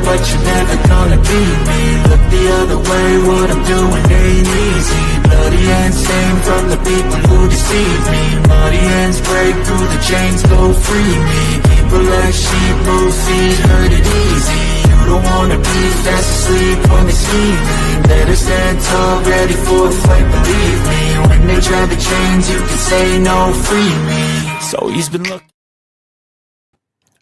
but you're never gonna beat me. Look the other way, what I'm doing ain't easy. Bloody hands stained from the people who deceive me. Muddy hands break through the chains, go free me. People like sheep move feet, hurt it easy. You don't wanna be fast asleep when they see me. Better stand tall, ready for a fight, believe me. When they try the chains, you can say no, free me. So he's been looking.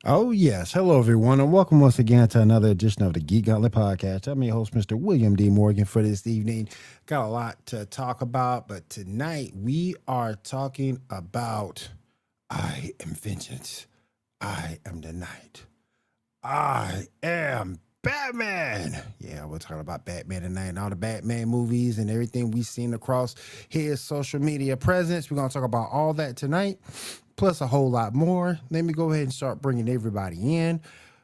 Oh, yes. Hello, everyone, and welcome once again to another edition of the Geek Gauntlet Podcast. I'm your host, Mr. William D. Morgan, for this evening. Got a lot to talk about, but tonight we are talking about I am vengeance. I am the night. I am Batman. Yeah, we're talking about Batman tonight and all the Batman movies and everything we've seen across his social media presence. We're going to talk about all that tonight, plus a whole lot more. Let me go ahead and start bringing everybody in.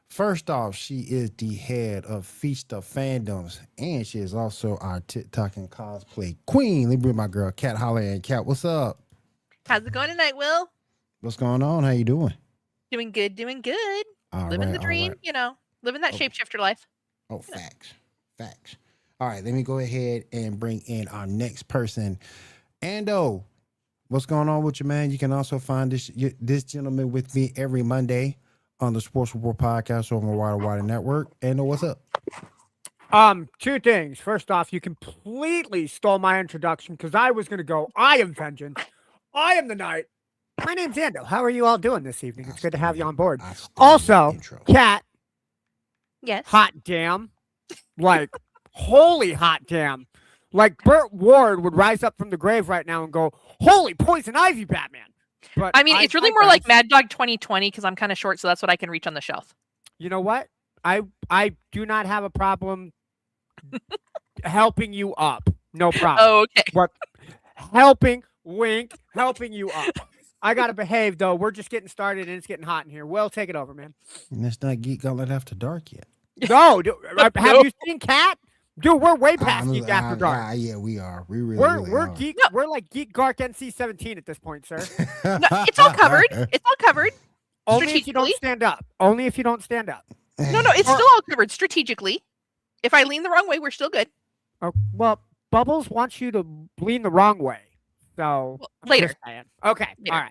First off, she is the head of Feast of Fandoms, and she is also our TikTok and cosplay queen. Let me bring my girl, Kat Holler. And Kat, what's up? How's it going tonight, Will? What's going on? How you doing? Doing good, doing good. All living right, the dream, right. you know, living that shapeshifter life. Oh, facts. All right, let me go ahead and bring in our next person. Ando, what's going on with you, man? You can also find this gentleman with me every Monday on the Sports Report podcast over on Wider Network. Ando, what's up? Two things. First off, you completely stole my introduction because I was going to go, I am vengeance. I am the night. My name's Ando. How are you all doing this evening? It's good to have you on board. Also, Kat. Yes. Hot damn. Like, holy hot damn. Like, Burt Ward would rise up from the grave right now and go, holy poison ivy, Batman. But I mean, it's really more like Mad Dog 2020 because I'm kind of short, so that's what I can reach on the shelf. You know what? I do not have a problem helping you up. No problem. Oh, okay. But helping you up. I got to behave, though. We're just getting started, and it's getting hot in here. Will, take it over, man. And it's not Geek Gauntlet After Dark yet. No. Have you seen Cat? Dude, we're way past Geek After Dark. Yeah, we are. We're are. Geek. No. We're like Geek Gark NC-17 at this point, sir. No, it's all covered. It's all covered. Only if you don't stand up. No, it's still all covered strategically. If I lean the wrong way, we're still good. Oh, well, Bubbles wants you to lean the wrong way. So later. Okay. Later.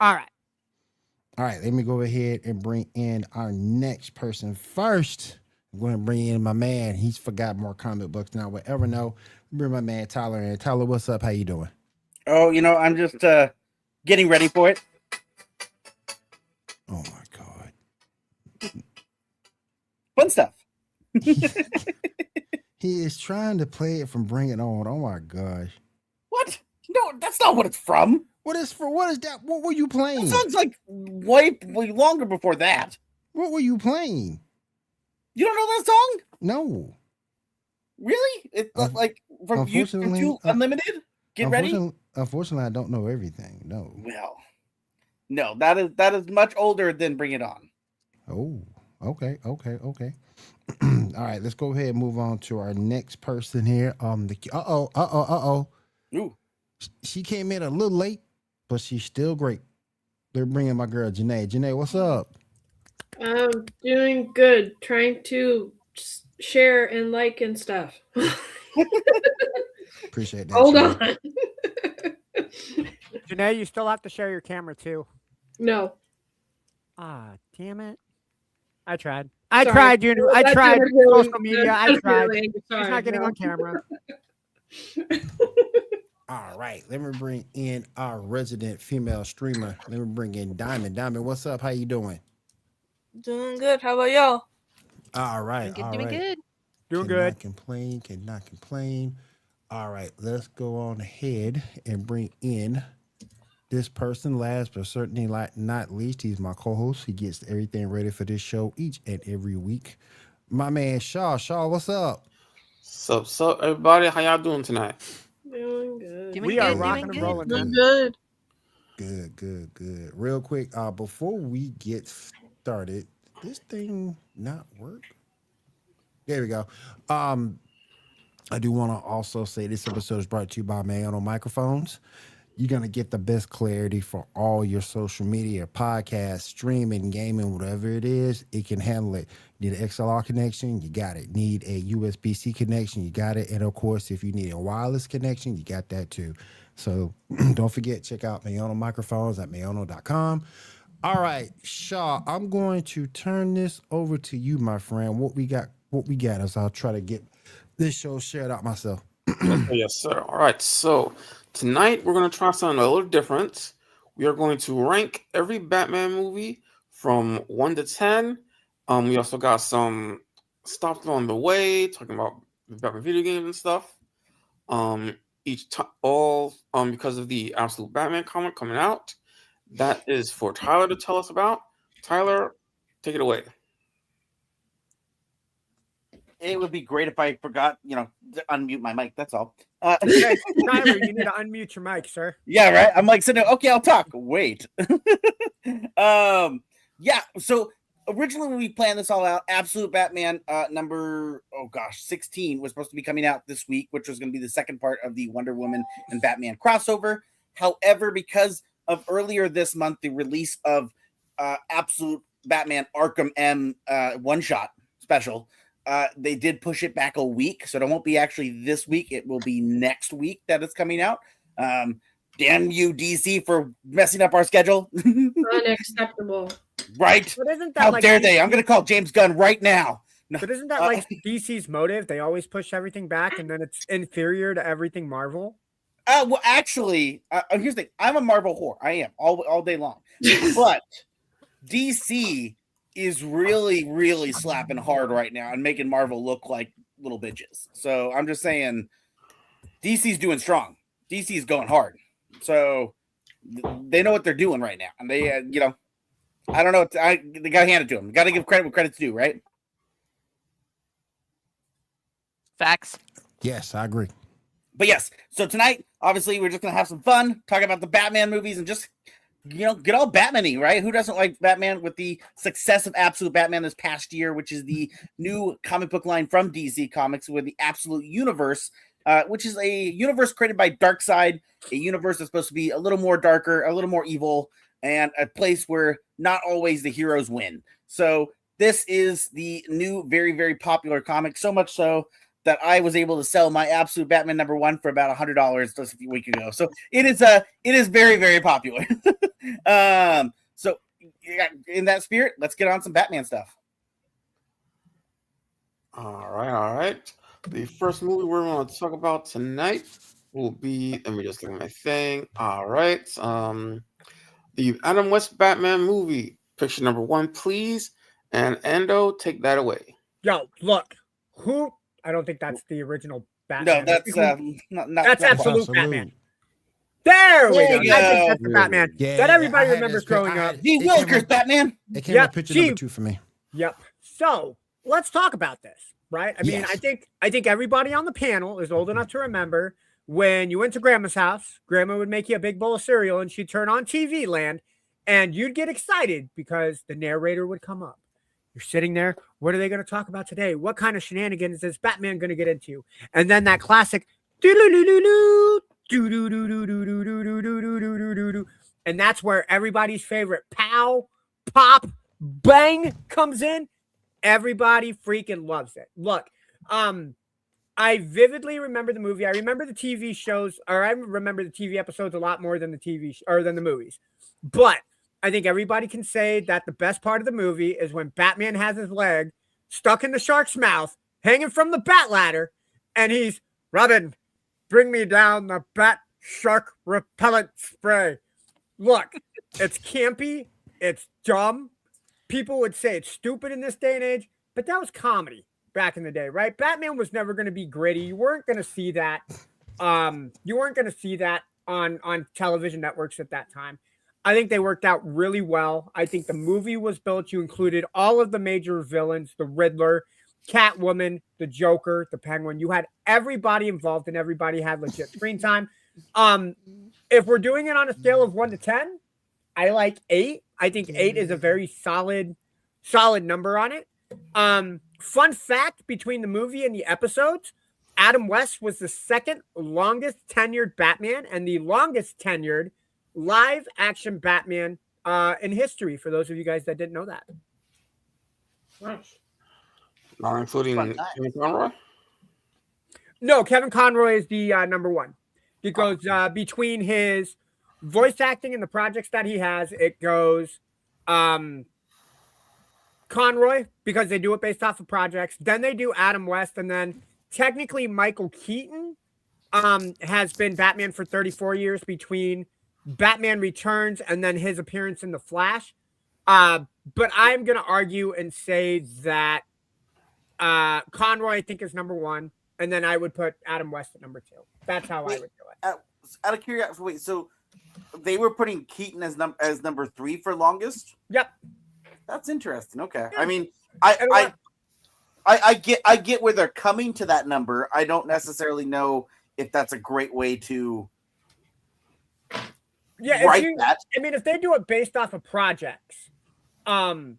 All right. Let me go ahead and bring in our next person first. I'm going to bring in my man. He's forgot more comic books than I would ever know. Bring my man Tyler in. Tyler, what's up? How you doing? Oh, I'm just getting ready for it. Oh my God. Fun stuff. He is trying to play it from Bring It On. Oh my gosh. What? No, that's not what it's from. What is that? What were you playing? That sounds like way longer before that. What were you playing? You don't know that song? No. Really? It's like from YouTube Unlimited? Get ready? Unfortunately, I don't know everything. No. Well, no, that is much older than Bring It On. Oh, okay. All right, let's go ahead and move on to our next person here. Ooh. She came in a little late, but she's still great. They're bringing my girl, Janae. Janae, what's up? I'm doing good. Trying to share and like and stuff. Appreciate that. Hold on. Janae, you still have to share your camera, too. No. Ah, damn it. I tried. Sorry. I tried social media. I tried. Really, He's not getting on camera. All right, let me bring in our resident female streamer. Let me bring in Diamond. Diamond, what's up? How you doing? Doing good. How about y'all? All right. Doing good. Doing good. Cannot complain. All right, let's go on ahead and bring in this person. Last but certainly not least, he's my co-host. He gets everything ready for this show each and every week. My man Shaw. Shaw, what's up? So everybody, how y'all doing tonight? Doing good. We are rocking and rolling. Doing good. Good. Real quick, before we get started, this thing not work? There we go. I do want to also say this episode is brought to you by Maono Microphones. you're going to get the best clarity for all your social media, podcast, streaming, gaming, whatever it is. It can handle it. Need an XLR connection? You got it. Need a USB-C connection? You got it. And of course, if you need a wireless connection, you got that too. So don't forget, check out Maono Microphones at maono.com. All right, Shaw, I'm going to turn this over to you, my friend. What we got is I'll try to get this show shared out myself. Yes, sir. All right. So tonight we're going to try something a little different. We are going to rank every Batman movie from 1 to 10. We also got some stuff on the way, talking about Batman video games and stuff. Because of the Absolute Batman comic coming out. That is for Tyler to tell us about. Tyler, take it away. It would be great if I forgot, to unmute my mic. That's all. Tyler, you need to unmute your mic, sir. Yeah, right. I'm like sitting there. Okay, I'll talk. Wait. Yeah. So originally, when we planned this all out, Absolute Batman number 16 was supposed to be coming out this week, which was going to be the second part of the Wonder Woman and Batman crossover. However, because of earlier this month, the release of Absolute Batman Arkham M one-shot special, they did push it back a week, so it won't be actually this week. It will be next week that it's coming out. Damn you, DC, for messing up our schedule. Unacceptable. Right? But isn't that How like dare they? I'm going to call James Gunn right now. No. But isn't that like DC's motive? They always push everything back, and then it's inferior to everything Marvel. Well, actually, here's the thing. I'm a Marvel whore. I am all day long. But DC is really, really slapping hard right now and making Marvel look like little bitches. So I'm just saying, DC's doing strong. DC's going hard. So they know what they're doing right now, and they, I don't know. They got to hand it to them. Got to give credit where credit's due, right? Facts. Yes, I agree. But yes, so tonight, obviously, we're just going to have some fun, talk about the Batman movies, and just, get all Batman-y, right? Who doesn't like Batman? With the success of Absolute Batman this past year, which is the new comic book line from DC Comics with the Absolute Universe, which is a universe created by Darkseid, a universe that's supposed to be a little more darker, a little more evil, and a place where not always the heroes win. So this is the new, very, very popular comic, so much so that I was able to sell my Absolute Batman number 1 for about $100 just a week ago. So it is very, very popular. So in that spirit, let's get on some Batman stuff. All right. The first movie we're going to talk about tonight will be, let me just look at my thing. All right. The Adam West Batman movie, picture number 1, please. And Endo, take that away. Yo, look, I don't think that's the original Batman. No, that's that's Absolute Batman. There we go. I think that's the Batman that everybody remembers growing up. G. Willikers Batman. It came up picture number 2 for me. Yep. So let's talk about this, right? I mean, I think everybody on the panel is old enough to remember when you went to Grandma's house. Grandma would make you a big bowl of cereal, and she'd turn on TV Land, and you'd get excited because the narrator would come up. You're sitting there. What are they going to talk about today? What kind of shenanigans is Batman going to get into? And then that classic, and that's where everybody's favorite pow, pop, bang comes in. Everybody freaking loves it. Look, I vividly remember the movie. I remember the TV shows, or I remember the TV episodes a lot more than than the movies. But I think everybody can say that the best part of the movie is when Batman has his leg stuck in the shark's mouth, hanging from the bat ladder, and he's, Robin, bring me down the bat shark repellent spray. Look, it's campy, it's dumb. People would say it's stupid in this day and age, but that was comedy back in the day, right? Batman was never going to be gritty. You weren't going to see that. You weren't going to see that on television networks at that time. I think they worked out really well. I think the movie was built. You included all of the major villains, the Riddler, Catwoman, the Joker, the Penguin. You had everybody involved and everybody had legit screen time. If we're doing it on a scale of 1 to 10, I like 8. I think 8 is a very solid number on it. Fun fact between the movie and the episodes, Adam West was the second longest tenured Batman and the longest tenured live action Batman in history, for those of you guys that didn't know that. Nice. Not including Fun times. Kevin Conroy. No, Kevin Conroy is the number one because between his voice acting and the projects that he has, it goes Conroy because they do it based off of projects. Then they do Adam West, and then technically Michael Keaton has been Batman for 34 years between Batman Returns and then his appearance in The Flash. But I'm going to argue and say that Conroy, I think, is number one. And then I would put Adam West at number two. That's how I would do it. Out of curiosity, wait, so they were putting Keaton as number 3 for longest? Yep. That's interesting. Okay. Yeah. I mean, I get where they're coming to that number. I don't necessarily know if that's a great way to write that. I mean, if they do it based off of projects, I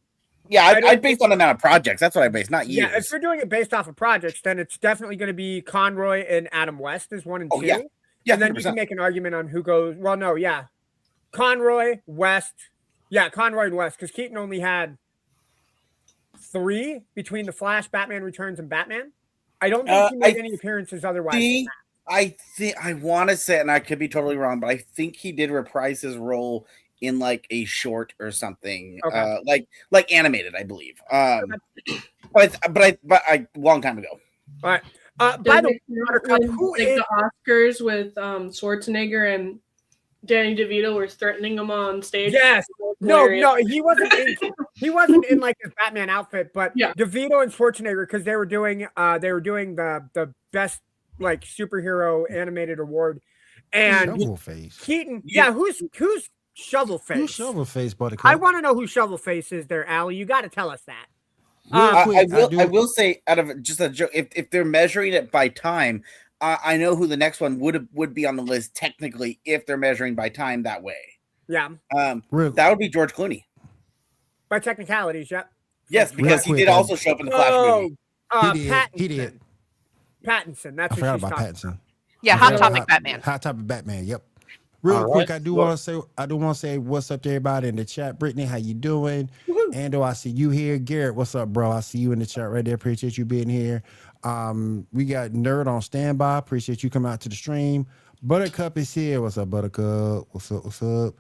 based on amount of projects. That's what I base, not years. yeah, if you're doing it based off of projects, then it's definitely going to be Conroy and Adam West is 1 and 2. Yeah. Yeah, and then you can make an argument on who goes. Well, no, yeah, Conroy, West, Conroy and West, because Keaton only had 3 between The Flash, Batman Returns, and Batman. I don't think he made any appearances otherwise. I want to say, and I could be totally wrong, but I think he did reprise his role in like a short or something, Okay. like animated, I believe. But I long time ago. All right. By the way, who like is the Oscars with Schwarzenegger and Danny DeVito were threatening him on stage? Yes. No, he wasn't in like his Batman outfit, but Yeah. DeVito and Schwarzenegger, because they were doing the best like superhero animated award, and Shovel face. Keaton. Who's Shovel Face? Who's Shovel face, Buttercup? I want to know who Shovel Face is. There, Allie. You got to tell us that. I will say, out of just a joke, if they're measuring it by time, I know who the next one would be on the list technically if they're measuring by time that way. Yeah. That would be George Clooney. By technicalities, yeah. Yes, because he did also show up in the Flash movie. He did. Pattinson. That's I what forgot she's about talking Pattinson. Yeah, Hot Topic Batman. Hot Topic Batman. Yep. Real quick, I do want to say what's up to everybody in the chat. Brittany, how you doing? Ando, I see you here. Garrett, what's up, bro? I see you in the chat right there. Appreciate you being here. We got Nerd on standby. Appreciate you coming out to the stream. Buttercup is here. What's up, Buttercup? What's up?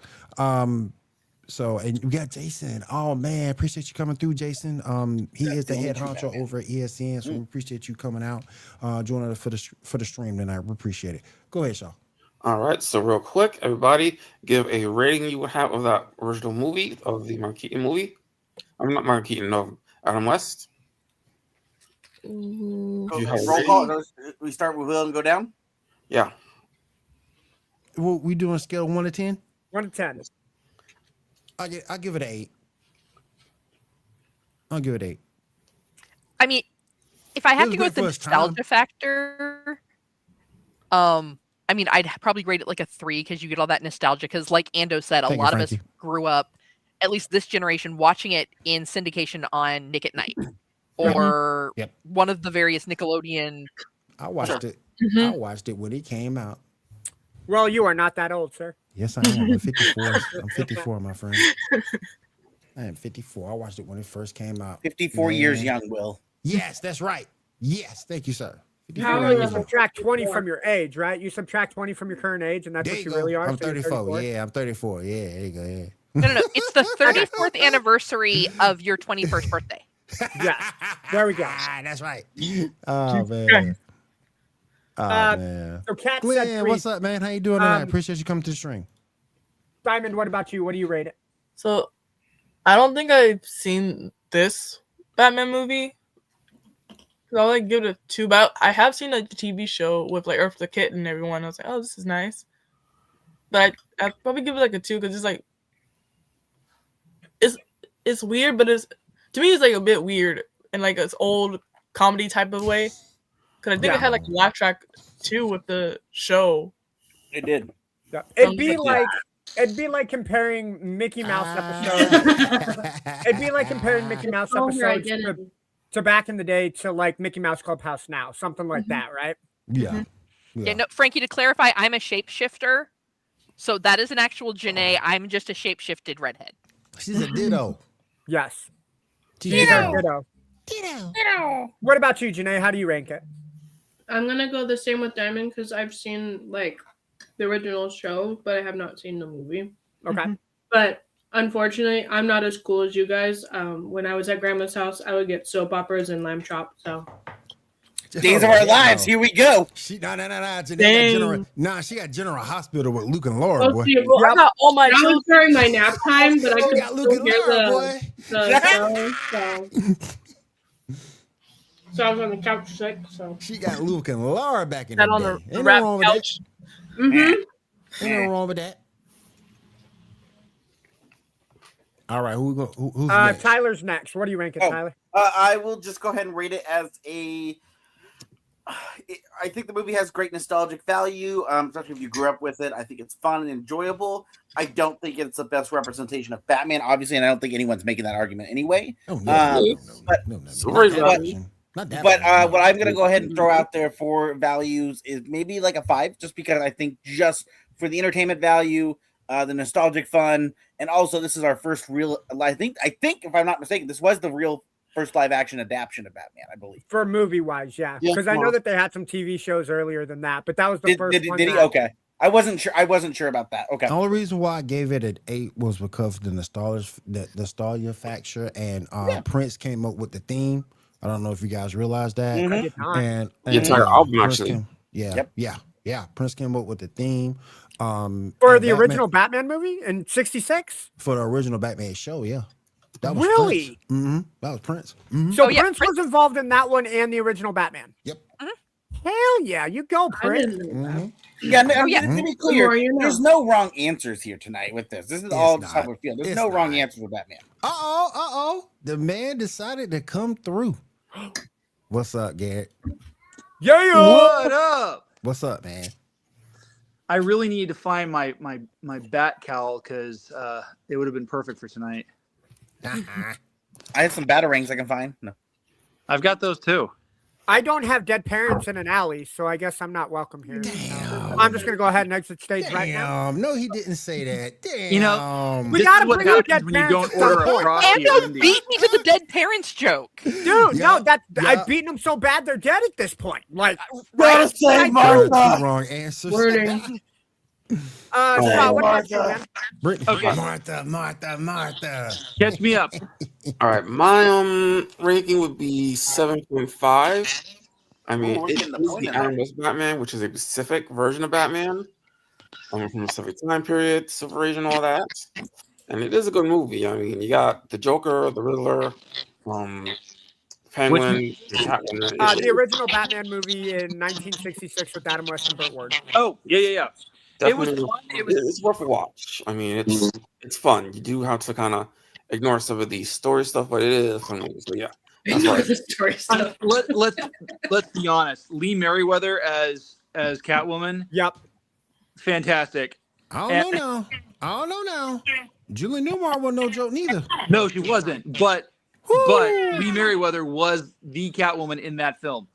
So, and we got Jason. Oh man, appreciate you coming through, Jason. He is the head honcho over at ESN, so we appreciate you coming out, joining us for the stream tonight. We appreciate it. Go ahead, Shaw. All right, so real quick, everybody, give a rating you would have of that original movie, of the Mark Keaton movie. I'm not Mark Keaton, no, Adam West. Roll call. We start with Will and go down. Yeah. Well, we doing scale 1 to 10? 1 to 10. I'll give it an 8. I'll give it 8. I mean, if I have It to go was with the my first nostalgia time. factor, I mean, I'd probably rate it like a 3 because you get all that nostalgia. Because, like Ando said, a Thank you, lot of us Frankie. grew up, at least this generation, watching it in syndication on Nick at Night or Yep. one of the various Nickelodeon. I watched it. I watched it when it came out. Well, you are not that old, sir. Yes, I am. I'm 54. I'm 54, my friend. I am 54. I watched it when it first came out. 54 years Man. young, Will. Yes, that's right. Yes, thank you, sir. 54 How You old years old. subtract 20 from your age, right? You subtract 20 from your current age, and that's There what you you really go. are. I'm so you're 34. Yeah, I'm 34. Yeah, there you go. Yeah. No. It's the 34th anniversary of your 21st birthday. Yes. There we go. That's right. Oh man. Oh man. So Kat said Glenn, 3. what's up, man? How you doing tonight? Appreciate you coming to the stream. Diamond, what about you? What do you rate it? So, I don't think I've seen this Batman movie. I'll like give it a 2, but I have seen like the TV show with like Earth the Kit and everyone. I was like, oh, this is nice. But I'd probably give it like a 2 because it's like it's weird, but to me it's like a bit weird in like this old comedy type of way. Because I think it had like a laugh track too with the show. It did. Yeah. It'd be like comparing Mickey Mouse episodes. It'd be like comparing Mickey Mouse Oh, your episodes identity. to back in the day to like Mickey Mouse Clubhouse now, something like that, right? Yeah. Yeah, no, Frankie, to clarify, I'm a shapeshifter. So that is an actual Janae. I'm just a shapeshifted redhead. She's a ditto. Yes. She's Ditto. What about you, Janae? How do you rank it? I'm gonna go the same with Diamond because I've seen like the original show, but I have not seen the movie. Okay. But unfortunately, I'm not as cool as you guys. When I was at Grandma's house, I would get soap operas and lamb chop. So Days of Our Lives. Here we go. She she got General Hospital with Luke and Laura, boy. see, well, I got all my that was during my nap time, but I She could got Luke still and hear Laura, boy. the show. So I was on the couch sick. So She got Luke and Laura back in that the on day. the Ain't no rap wrong with couch. that. Ain't no wrong with that. All right, who's next? Tyler's next. What do you rank it, Tyler? I will just go ahead and rate it as a. I think the movie has great nostalgic value, especially if you grew up with it. I think it's fun and enjoyable. I don't think it's the best representation of Batman, obviously, and I don't think anyone's making that argument anyway. Oh, no. But what I'm going to go ahead and throw out there for values is maybe like a 5, just because I think just for the entertainment value, the nostalgic fun, and also this is our first real. I think if I'm not mistaken, this was the real first live action adaptation of Batman, I believe. For movie wise, yeah. Because I know that they had some TV shows earlier than that, but that was the first one. Did he? Okay. I wasn't sure about that. Okay. The only reason why I gave it an 8 was because the nostalgia factor, and Prince came up with the theme. I don't know if you guys realized that. And the entire album, actually. Prince came up with the theme. For the original Batman movie in '66? For the original Batman show, yeah. That was really? Prince. That was Prince. So Prince was involved in that one and the original Batman? Yep. Hell yeah, you go, Prince. Yeah, to be clear, there's no wrong answers here tonight with this. This is all just how we feel. There's no wrong answers with Batman. The man decided to come through. What's up, Garrett? Yeah. What up? What's up, man? I really need to find my bat cowl because it would have been perfect for tonight. I have some batarangs I can find. No, I've got those too. I don't have dead parents in an alley, so I guess I'm not welcome here. I'm just gonna go ahead and exit stage right now. No, he didn't say that. Damn. You know, we gotta what bring out happens dead when you parents. don't order a frosty. And beat me to the dead parents joke. Dude, no, I've beaten them so bad they're dead at this point. Like, gotta say, Martha. Two wrong answers. wording. Scott, what about you, man? Okay. Martha. Catch me up. All right, my ranking would be 7.5. I mean, it is the Adam West Batman, which is a specific version of Batman, from a specific time period, Silver Age, and all that. And it is a good movie. I mean, you got the Joker, the Riddler, Penguin, the original Batman movie in 1966 with Adam West and Burt Ward. Oh, yeah. Definitely, It was fun. It's worth a watch. I mean, it's fun. You do have to kind of ignore some of the story stuff, but it is fun. So yeah, that's right. The story stuff. Let's be honest. Lee Merriweather as Catwoman. Yep. Fantastic. I don't know now. Julie Newmar wasn't no joke neither. No, she wasn't. But Lee Merriweather was the Catwoman in that film.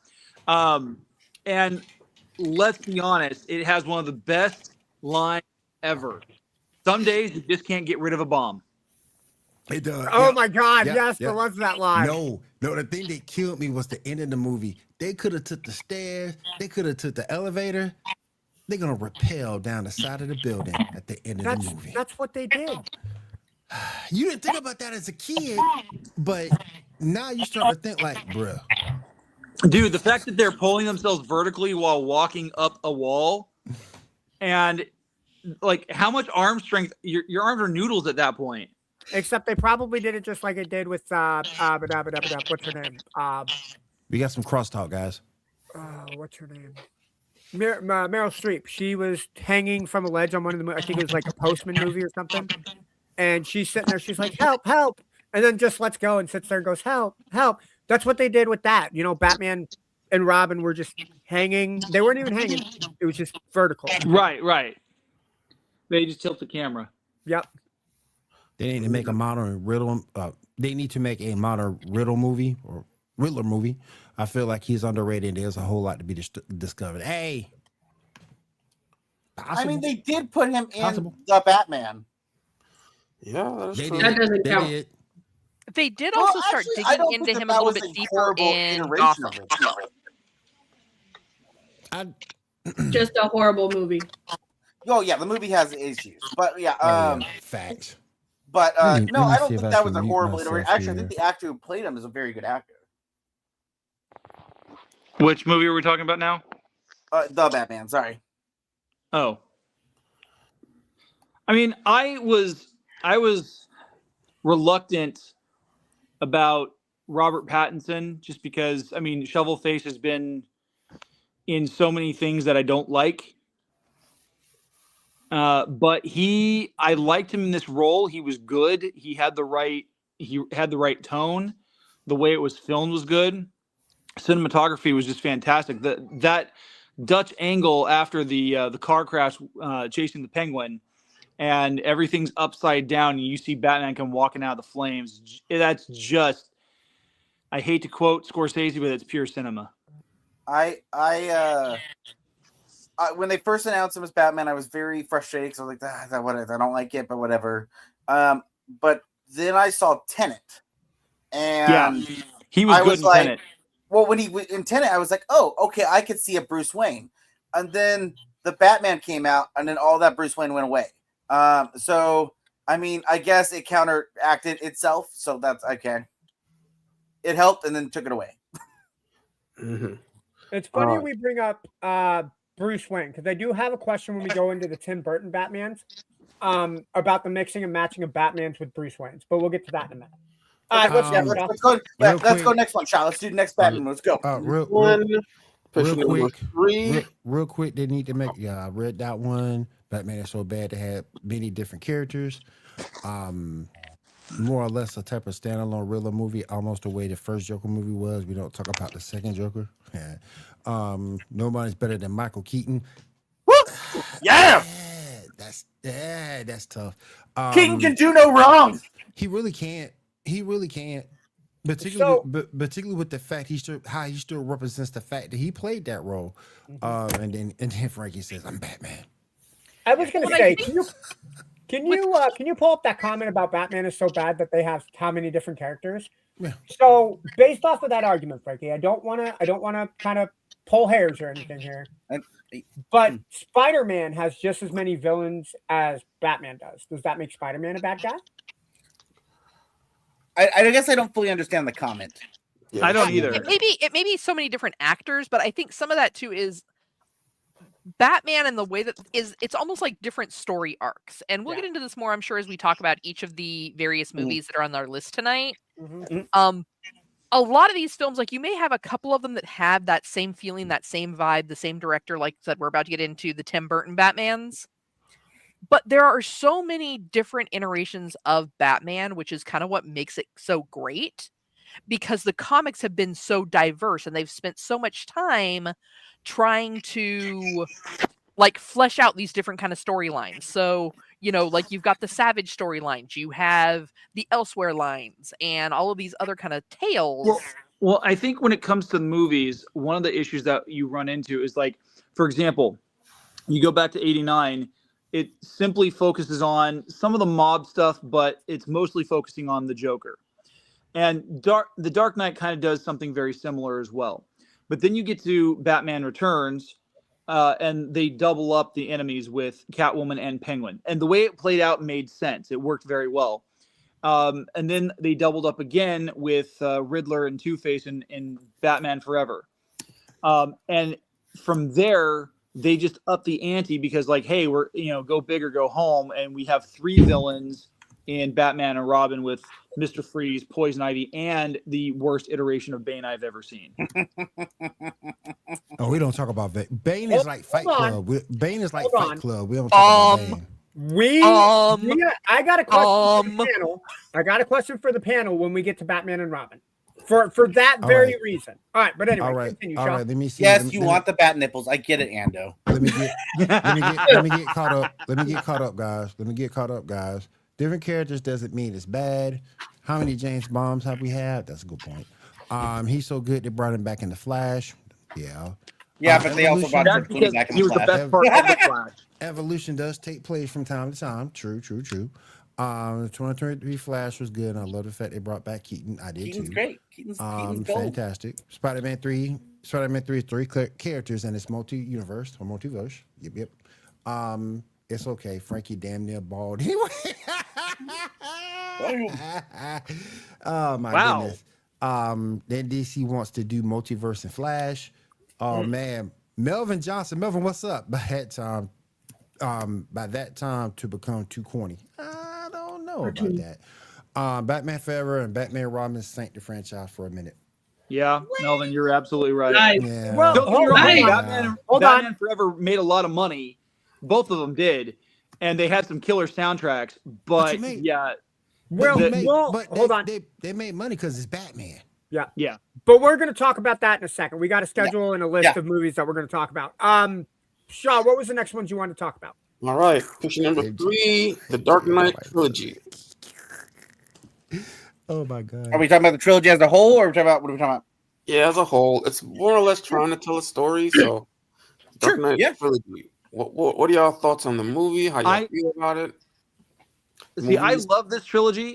And let's be honest, it has one of the best lines ever. Some days you just can't get rid of a bomb. It does. Oh my God! Yes, there was that line. No. The thing that killed me was the end of the movie. They could have took the stairs. They could have took the elevator. They're gonna rappel down the side of the building at the end of the movie. That's what they did. You didn't think about that as a kid, but now you start to think like, bruh. Dude, the fact that they're pulling themselves vertically while walking up a wall, and like how much arm strength? Your arms are noodles at that point. Except they probably did it just like it did with what's her name? We got some crosstalk, guys. What's her name? Meryl Streep. She was hanging from a ledge on one of the. I think it was like a Postman movie or something. And she's sitting there. She's like, "Help, help!" And then just lets go and sits there and goes, "Help, help!" That's what they did with that. You know, Batman and Robin were just hanging. They weren't even hanging. It was just vertical. Right. They just tilt the camera. Yep. They need to make a modern riddle. They need to make a modern riddle movie or Riddler movie. I feel like he's underrated. There's a whole lot to be discovered. Hey, I mean, they did put him in Possible. the Batman. Yeah, that's they true. That did. doesn't They count. did. They did Well, also start actually, I don't digging think into him that a little was bit a deeper horrible in iteration Gotham. of it. Just a horrible movie. Oh yeah, the movie has issues, but yeah, Oh, yeah. Facts. but Let me- no, let me I don't see if think I that can was a mute horrible myself iteration. Actually, I here. think the actor who played him is a very good actor. Which movie are we talking about now? The Batman. Sorry. Oh, I mean, I was reluctant about Robert Pattinson just because, I mean, Shovelface has been in so many things that I don't like. But I liked him in this role. He was good. He had the right tone. The way it was filmed was good. Cinematography was just fantastic. That Dutch angle after the car crash chasing the Penguin, and everything's upside down, and you see Batman come walking out of the flames. That's just, I hate to quote Scorsese, but it's pure cinema. When they first announced him as Batman, I was very frustrated because I was like, whatever, I don't like it, but whatever. But then I saw Tenet, and he was good in Tenet. Well, when he was in Tenet, I was like, oh, okay, I could see a Bruce Wayne. And then the Batman came out, and then all that Bruce Wayne went away. So, I mean, I guess it counteracted itself, so that's okay. It helped and then took it away. Mm-hmm. It's funny we bring up Bruce Wayne, because I do have a question when we go into the Tim Burton Batmans about the mixing and matching of Batmans with Bruce Wayne's, but we'll get to that in a minute. All right, let's go next one, Sean. Let's do the next Batman. Let's go. Real quick, they need to make. Yeah, I read that one. Batman is so bad to have many different characters. More or less a type of standalone Riddler movie, almost the way the first Joker movie was. We don't talk about the second Joker. Yeah. Nobody's better than Michael Keaton. Woo! Yeah. That's tough. Keaton can do no wrong. He really can't. Particularly with the fact he still represents the fact that he played that role. And then Frankie says, "I'm Batman." I was going to say, can you pull up that comment about Batman is so bad that they have how many different characters? Yeah. So based off of that argument, Frankie, I don't want to kind of pull hairs or anything here, but Spider-Man has just as many villains as Batman does. Does that make Spider-Man a bad guy? I guess I don't fully understand the comment. Yeah. I don't either. It may be so many different actors, but I think some of that too is Batman and the way that it's almost like different story arcs. And we'll get into this more, I'm sure, as we talk about each of the various movies that are on our list tonight. A lot of these films, like you may have a couple of them that have that same feeling, that same vibe, the same director, like I said, we're about to get into the Tim Burton Batmans. But there are so many different iterations of Batman, which is kind of what makes it so great, because the comics have been so diverse and they've spent so much time trying to like flesh out these different kind of storylines. So, you know, like you've got the Savage storylines, you have the Elsewhere lines, and all of these other kind of tales. Well, I think when it comes to movies, one of the issues that you run into is like, for example, you go back to 89, it simply focuses on some of the mob stuff, but it's mostly focusing on the Joker. And The Dark Knight kind of does something very similar as well. But then you get to Batman Returns, and they double up the enemies with Catwoman and Penguin. And the way it played out made sense. It worked very well. And then they doubled up again with Riddler and Two-Face in Batman Forever. And from there, they just up the ante because, like, hey, we're, go big or go home. And we have 3 villains in Batman and Robin with Mr. Freeze, Poison Ivy, and the worst iteration of Bane I've ever seen. Oh, we don't talk about Bane. Bane is like Fight Club. Bane is like Fight Club. We don't talk about Bane. I got a question for the panel. I got a question for the panel when we get to Batman and Robin. For that very reason. All right, but anyway, continue, Sean. Let me see. Yes, you want the bat nipples. I get it, Ando. Let me get caught up. Let me get caught up, guys. Different characters doesn't mean it's bad. How many James Bonds have we had? That's a good point. He's so good they brought him back in the Flash. Yeah. Yeah, but they also Evolution- brought That's George Clooney because back in he the was the Flash. best part of the Flash. Evolution does take place from time to time. True. The 2023 Flash was good. And I love the fact they brought back Keaton. I did Keaton's too. great. Keaton's gold. Fantastic. Spider-Man 3 is 3 characters in its multi-universe or multiverse. Yep. It's okay. Frankie damn near bald anyway. Oh my Wow. goodness. Then DC wants to do multiverse and Flash. Oh man, Melvin Johnson. Melvin, what's up? By that time to become too corny. I don't know about that. Batman Forever and Batman Robin sank the franchise for a minute. Yeah, Melvin, you're absolutely right. Nice. Yeah. Well, Don't get me wrong, Nice. Batman Forever made a lot of money. Both of them did, and they had some killer soundtracks. But you mean? yeah, Well, hold on. They made money because it's Batman. yeah. But we're going to talk about that in a second. We got to schedule in a list Yeah. of movies that we're going to talk about. Shaw, what was the next ones you wanted to talk about? All right, question number 3, the Dark Knight trilogy. Oh my god. Are we talking about the trilogy as a whole, or are we talking about what are we talking about? Yeah, as a whole, it's more or less trying to tell a story. So, Dark Knight yeah. trilogy. What are y'all thoughts on the movie? How y'all feel about it? See, I Movies? love this trilogy.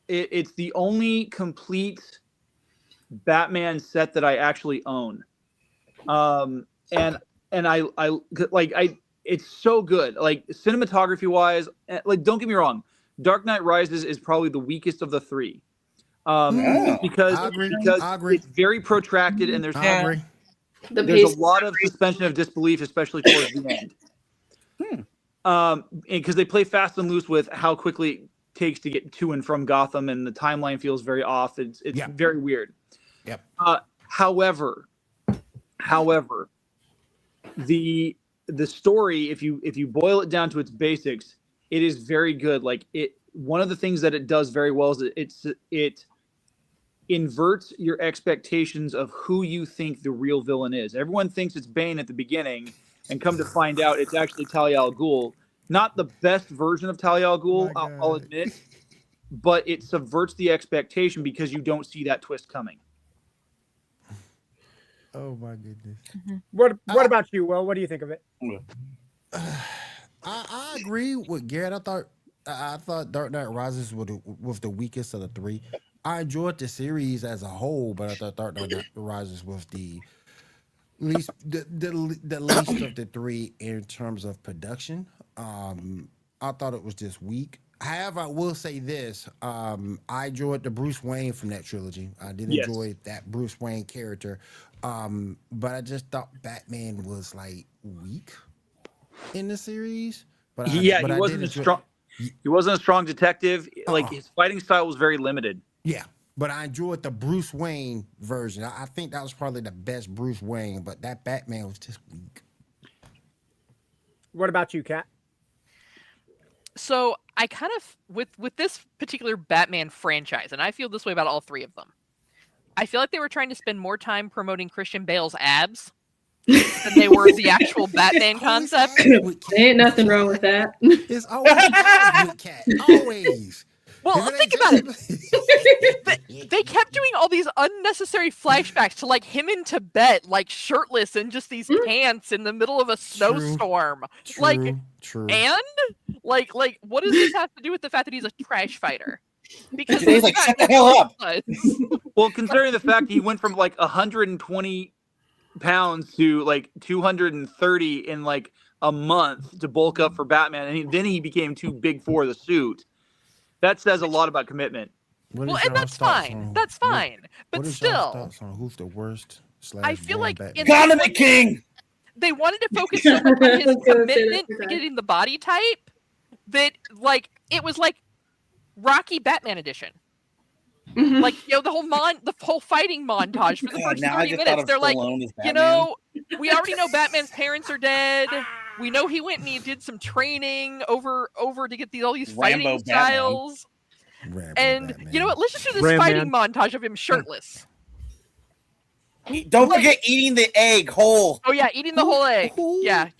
It's the only complete Batman set that I actually own. And I it's so good. Like cinematography wise, like don't get me wrong, Dark Knight Rises is probably the weakest of the three. Because I agree. it's very protracted and there's I agree. there's a lot of suspension of disbelief, especially towards the end. Because they play fast and loose with how quickly it takes to get to and from Gotham, and the timeline feels very off. It's very weird. Yep. However, the story, if you boil it down to its basics, it is very good. Like one of the things that it does very well is it inverts your expectations of who you think the real villain is. Everyone thinks it's Bane at the beginning, and come to find out it's actually Talia al Ghul. Not the best version of Talia al Ghul, I'll admit, but it subverts the expectation because you don't see that twist coming. Oh my goodness. What about you, Will? What do you think of it? I agree with Garrett. I thought Dark Knight Rises was the weakest of the three. I enjoyed the series as a whole, but I thought Dark Knight Rises was the least the least of the three in terms of production. I thought it was just weak. However, I will say this: I enjoyed the Bruce Wayne from that trilogy. I did enjoy that Bruce Wayne character, but I just thought Batman was like weak in the series. But He wasn't a strong. He wasn't a strong detective. Like his fighting style was very limited. Yeah, but I enjoyed the Bruce Wayne version. I think that was probably the best Bruce Wayne, but that Batman was just weak. What about you, Kat? So I kind of with this particular Batman franchise, and I feel this way about all three of them. I feel like they were trying to spend more time promoting Christian Bale's abs than they were the actual Batman concept. Ain't nothing wrong with that. It's always abs with Cat. Always. Well, If it think ain't about just- it. They kept doing all these unnecessary flashbacks to like him in Tibet, like shirtless in just these pants in the middle of a snowstorm. True. And like what does this have to do with the fact that he's a trash fighter? Because He's like, shut the hell up. Well, considering the fact he went from like 120 pounds to like 230 in like a month to bulk up for Batman, and then he became too big for the suit. That says a lot about commitment. Well, and that's fine. That's fine. But what is still, y'all's thoughts on who's the worst? I feel like Batman? Condiment King. they wanted to focus so much on his I was gonna say commitment that to too. getting the body type that like it was like Rocky Batman edition. Mhm. Like, you know, the whole fighting montage for the first Now I 30 just minutes. thought of They're like, Stallone as you Batman. know, we already know Batman's parents are dead. We know he went and he did some training over to get all these fighting Rambo Batman. styles. Rambo And Batman. you know what? Let's just do this Ram fighting Man. montage of him shirtless. Don't forget eating the egg whole. Oh yeah, eating the whole egg. Yeah.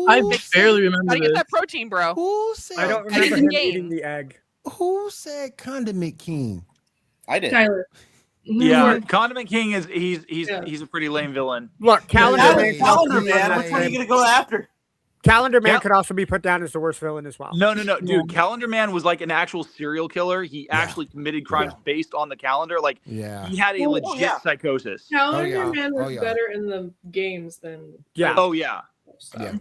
I Makes barely sense. remember Gotta get this. that protein, bro. Who said? I don't I didn't remember him game. eating the egg. Who said Condiment King? I did. Tyler. Yeah, Condiment King is he's a pretty lame villain. Look, Calendar Man. Calendar Man. Which one are you gonna go after? Calendar Man could also be put down as the worst villain as well. No, dude. Calendar Man was like an actual serial killer. He actually committed crimes based on the calendar. Like, he had a legit psychosis. Calendar Man was better in the games than. Yeah. Oh yeah.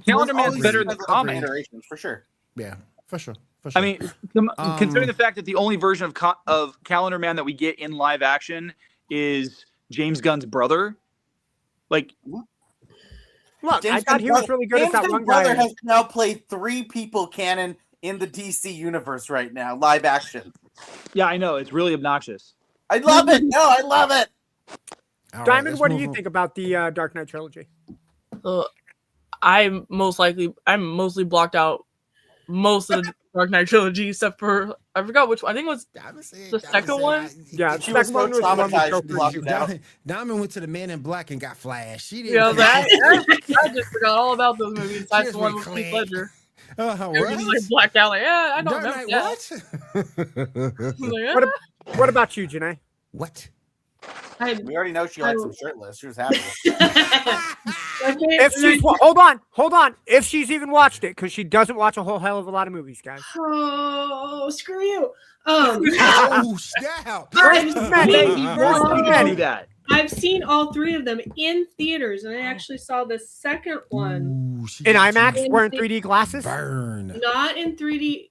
Calendar Man's better in the comics for sure. Yeah, for sure. I mean, considering the fact that the only version of Calendar Man that we get in live action is James Gunn's brother, like. Look, James I thought he was really good at that one guy. Brother has now played 3 people canon in the DC universe right now, live action. Yeah, I know. It's really obnoxious. I love it. No, I love it. Diamond, what do you think about the Dark Knight trilogy? I'm mostly blocked out most of the Dark Knight trilogy except for I forgot which one. I think it was the second one. Yeah, the second one was Diamond went to the Man in Black and got flashed. She didn't. Yeah, I just forgot all about those movies. That's the one with Heath Ledger. Just like blacked out. Like, I don't know. What about you, Janae? What? We already know she likes them shirtless. She was happy. If she's hold on. If she's even watched it, because she doesn't watch a whole hell of a lot of movies, guys. Oh, screw you. Oh, snap! I've seen all 3 of them in theaters, and I actually saw the second one in IMAX, wearing 3D glasses. Not in 3D.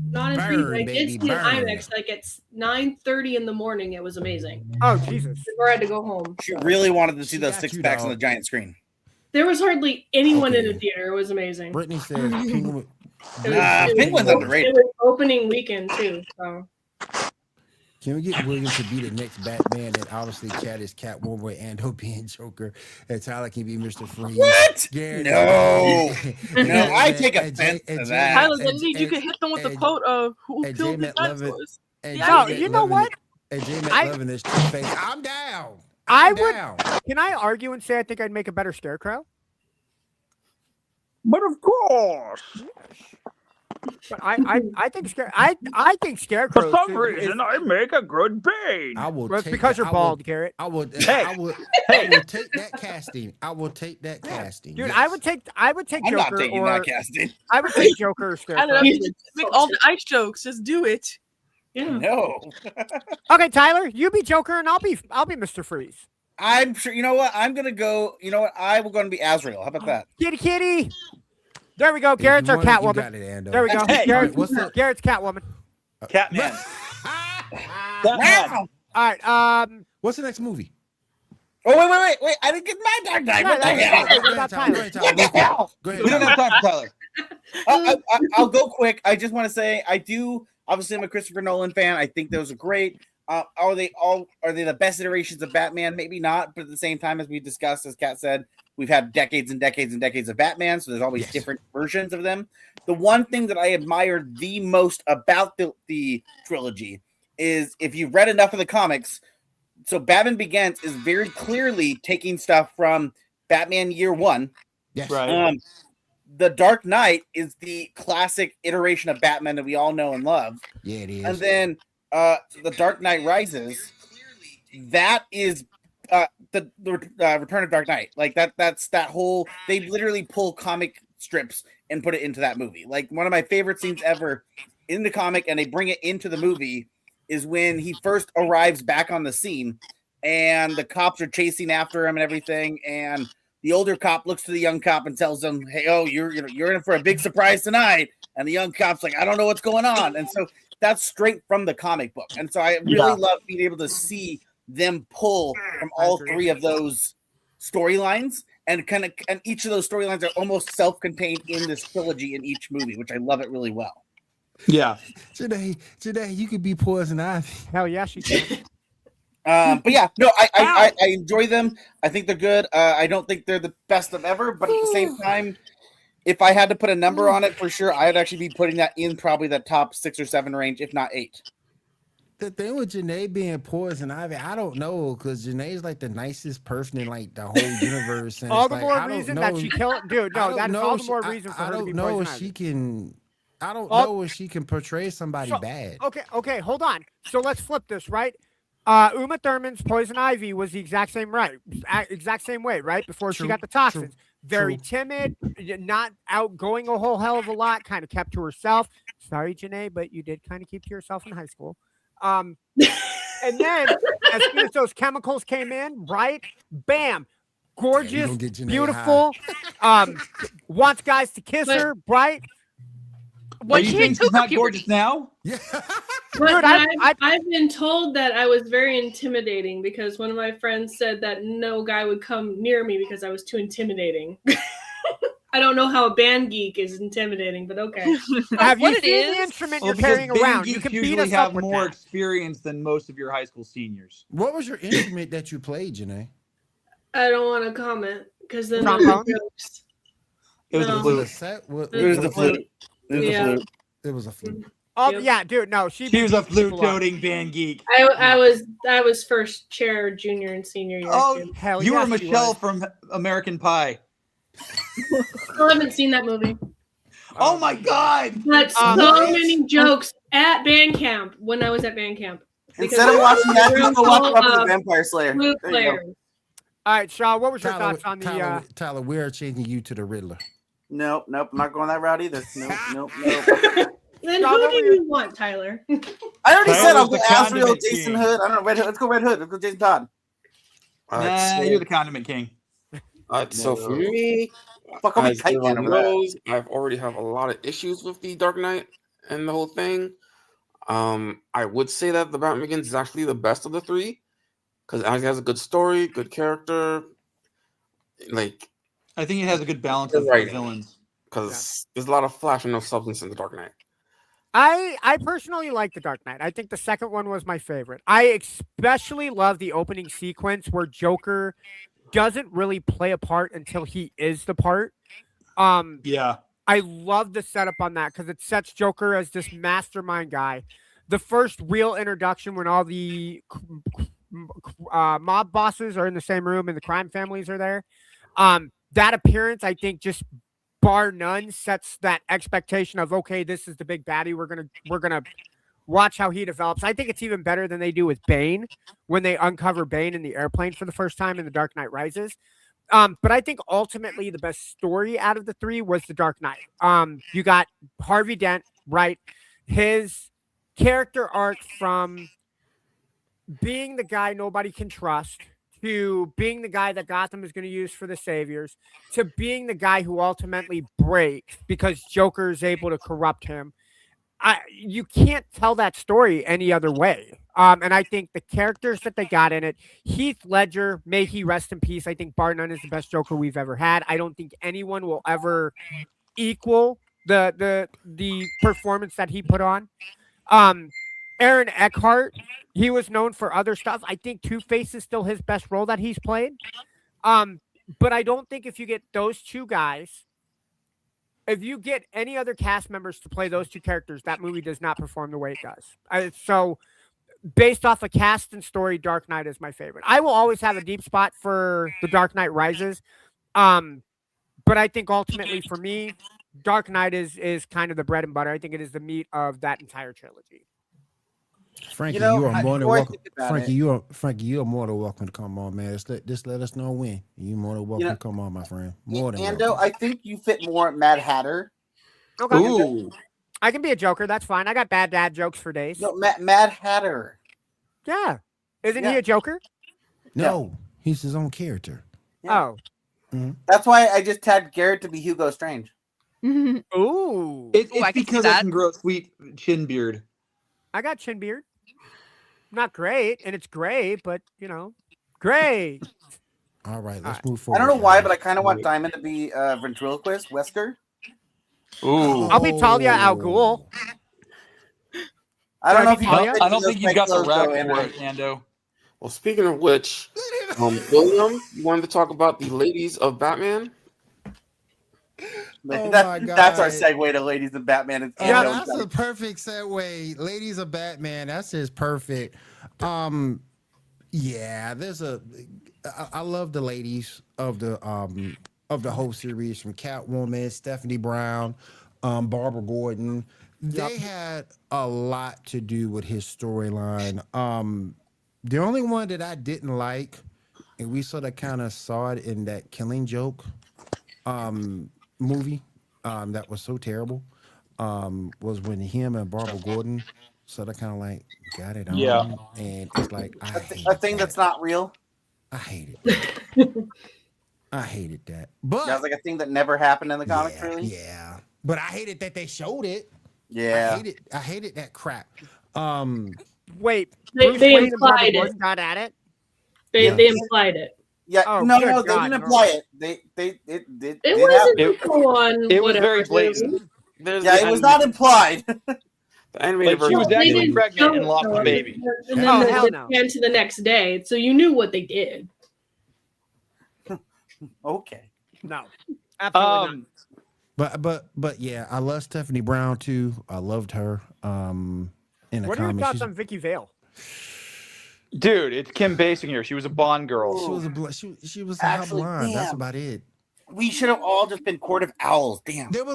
Not in 3D. I did see it in IMAX. Like it's 9:30 in the morning. It was amazing. Oh Jesus! Before I had to go home. She really wanted to see those 6-packs on the giant screen. There was hardly anyone in the theater. It was amazing. Brittany said Penguin. Penguin's underrated. It was opening weekend too. So. Can we get William to be the next Batman? And obviously, Chad is Catwoman and Ando being Joker, and Tyler can be Mr. Freeze. What? Garrett no, I take offense to that. Tyler, you could hit them with the quote of who killed the dinosaurs. No, you know what? And J. McLovin is Two-Face. I'm down. Can I argue and say I think I'd make a better Scarecrow? But of course. But I think Scarecrow. For some reason, I make a good Bane. It's because you're bald, Garrett. I would take that casting. I will take that casting. Dude, yes. I would take I'm Joker not taking or that casting. I would take Joker or Scarecrow. Make all the ice jokes. Just do it. Yeah. No. Okay, Tyler, you be Joker and I'll be Mr. Freeze. I'm sure. You know what? I'm gonna go. You know what? I will go and be Azrael. How about that? Kitty. There we go. Garrett's our Catwoman. There we go. Hey, Garrett's Catwoman. Catman. Wow. All right. What's the next movie? Oh wait! I didn't get my Dark Knight. What the hell? Go ahead. We don't have time for Tyler. I'll go quick. I just want to say I do. Obviously, I'm a Christopher Nolan fan. I think those are great. Are they the best iterations of Batman? Maybe not, but at the same time, as we discussed, as Kat said, we've had decades and decades and decades of Batman, so there's always different versions of them. The one thing that I admire the most about the trilogy is if you've read enough of the comics. So Batman Begins is very clearly taking stuff from Batman Year One. Yes. Right. The Dark Knight is the classic iteration of Batman that we all know and love. Yeah, it is. And then the Dark Knight Rises, that is the Return of Dark Knight. Like that's that whole. They literally pull comic strips and put it into that movie. Like one of my favorite scenes ever in the comic, and they bring it into the movie, is when he first arrives back on the scene, and the cops are chasing after him and everything, and the older cop looks to the young cop and tells him, "Hey, you're in for a big surprise tonight." And the young cop's like, "I don't know what's going on." And so that's straight from the comic book. And so I really love being able to see them pull from all 3 of those storylines, and each of those storylines are almost self-contained in this trilogy in each movie, which I love it really well. Yeah. Today, you could be Poison Ivy. Hell yeah, she can. But yeah, no, I enjoy them. I think they're good. I don't think they're the best of ever, but at the same time, if I had to put a number on it, for sure, I'd actually be putting that in probably the top 6 or 7 range, if not 8. The thing with Janae being Poison Ivy, I don't know, because Janae's like the nicest person in like the whole universe. And all the more reason that she killed, dude. No, that's all the more reason for her to be Poison Ivy. I don't know if she can portray somebody bad. Okay, hold on. So let's flip this, right? Uma Thurman's Poison Ivy was the exact same way, right? Before she True, got the toxins. true, Very true. timid, not outgoing a whole hell of a lot, kind of kept to herself. Sorry, Janae, but you did kind of keep to yourself in high school. And then as soon as those chemicals came in, right? Bam. Gorgeous, gonna get Janae beautiful, wants guys to kiss But- her, right? Are When you she saying hit she's not puberty. gorgeous now? Yeah. But Dude, I've been told that I was very intimidating because one of my friends said that no guy would come near me because I was too intimidating. I don't know how a band geek is intimidating, but okay. Have you What it seen the is- instrument Well, you're carrying because band around? You geeks can beat usually us have up with more that. experience than most of your high school seniors. What was your instrument that you played, Janae? I don't want to comment because then Trombone? there's jokes. It was No. a Was it a flute. set? What, It was the flute. It was Yeah. the flute. It was a flute. Oh Yep. yeah, dude. No, she She was a beats people up. flute-toting band geek. I was first chair junior and senior year. Oh, too. Hell you were yes, she Michelle was. from American Pie. Still haven't seen that movie. Oh my God! But so Nice. many jokes at band camp when I was at band camp. Instead of watching that, Because just go watch all, Buffy the uh, Vampire Slayer. Flute There you go. players. All right, Shaw. What was your Tyler, thoughts on the? Tyler, we're changing you to the Riddler. Nope, I'm not going that route either. Nope. Then Shaw, who what do were your- you want, Tyler? I already said I'll go Tyler's the Asriel, condiment Jason king. Hood. I don't know, Red Hood. Let's go Red Hood. Let's go Jason Todd. All right, Nah, so, you're the condiment king. so for me, Fuck, I'll be as kite man everyone over that. knows, I've already have a lot of issues with the Dark Knight and the whole thing. I would say that the Batman Begins is actually the best of the three because it has a good story, good character, like I think it has a good balance You're of right. villains. because there's a lot of flash and no substance in the Dark Knight. I personally like the Dark Knight. I think the second one was my favorite. I especially love the opening sequence where Joker doesn't really play a part until he is the part. Yeah. I love the setup on that because it sets Joker as this mastermind guy. The first real introduction when all the mob bosses are in the same room and the crime families are there. That appearance, I think, just bar none, sets that expectation of, okay, this is the big baddie. We're gonna watch how he develops. I think it's even better than they do with Bane when they uncover Bane in the airplane for the first time in The Dark Knight Rises. But I think ultimately the best story out of the three was The Dark Knight. You got Harvey Dent, right? His character arc from being the guy nobody can trust to being the guy that Gotham is going to use for the saviors to being the guy who ultimately breaks because Joker is able to corrupt him. You can't tell that story any other way. And I think the characters that they got in it, Heath Ledger, may he rest in peace. I think bar none is the best Joker we've ever had. I don't think anyone will ever equal the performance that he put on. Aaron Eckhart, he was known for other stuff. I think Two-Face is still his best role that he's played. But I don't think if you get those two guys, if you get any other cast members to play those two characters, that movie does not perform the way it does. So based off of cast and story, Dark Knight is my favorite. I will always have a deep spot for The Dark Knight Rises. But I think ultimately for me, Dark Knight is kind of the bread and butter. I think it is the meat of that entire trilogy. Frankie, You know, you are more than before I welcome. think about Frankie, it- you are more than welcome to come on, man. Just let us know when. You more than welcome to come on, my friend. More than Ando, welcome. I think you fit more at Mad Hatter. Okay. Ooh, I can be a Joker. That's fine. I got bad dad jokes for days. No, Mad Hatter. Yeah. Isn't he Yeah. a Joker? No, he's his own character. Yeah. Oh. That's why I just tagged Garrett to be Hugo Strange. Ooh. Ooh, It's I can see because I that. can grow a sweet chin beard. I got chin beard. Not great, and it's gray, but gray. All right, let's Alright. move I forward. don't know why, guys. but I kind of want Diamond to be ventriloquist, Wesker. Ooh. I'll be Talia al Ghul. I don't know if Sorry, you Talia? I don't think those you've got the clothes, rap though, for Andrew. it, Ando. well, speaking of which, William, you wanted to talk about the ladies of Batman? Oh That's my our God. segue to Ladies and Batman. And Yeah, Ando. that's a perfect segue. Ladies of Batman, that's just perfect. Yeah, I love the ladies of the whole series, from Catwoman, Stephanie Brown, Barbara Gordon. They had a lot to do with his storyline. The only one that I didn't like, and we sort of kind of saw it in that Killing Joke movie that was so terrible, was when him and Barbara Gordon sort of kind of like got it on. Yeah. And it's like, A thing that's not real. I hated that. I hated that. But Yeah, it's like a thing that never happened in the comics, yeah, really. yeah. But I hated that they showed it. Yeah. I hated that crap. Wait, They Bruce Wayne and implied Barbara it. Gordon got at it? They implied it. Yeah. Oh, no, good no, they God, didn't no. imply it. It It did wasn't happen. full on. It was whatever, very dude. blatant. There's Yeah, the it was not implied. The animated Like, she was version. They actually didn't pregnant show and lost it, the though. baby. And then Oh, they hell no. pan to the next day, so you knew what they did. Okay. No. Absolutely not. But yeah, I love Stephanie Brown too. I loved her. In the What are your comics, thoughts she's- on Vicky Vale? Dude, it's Kim Basinger. She was a Bond girl. she was a she was Actually, blonde. That's damn. about it. We should have all just been Court of Owls. Damn. They were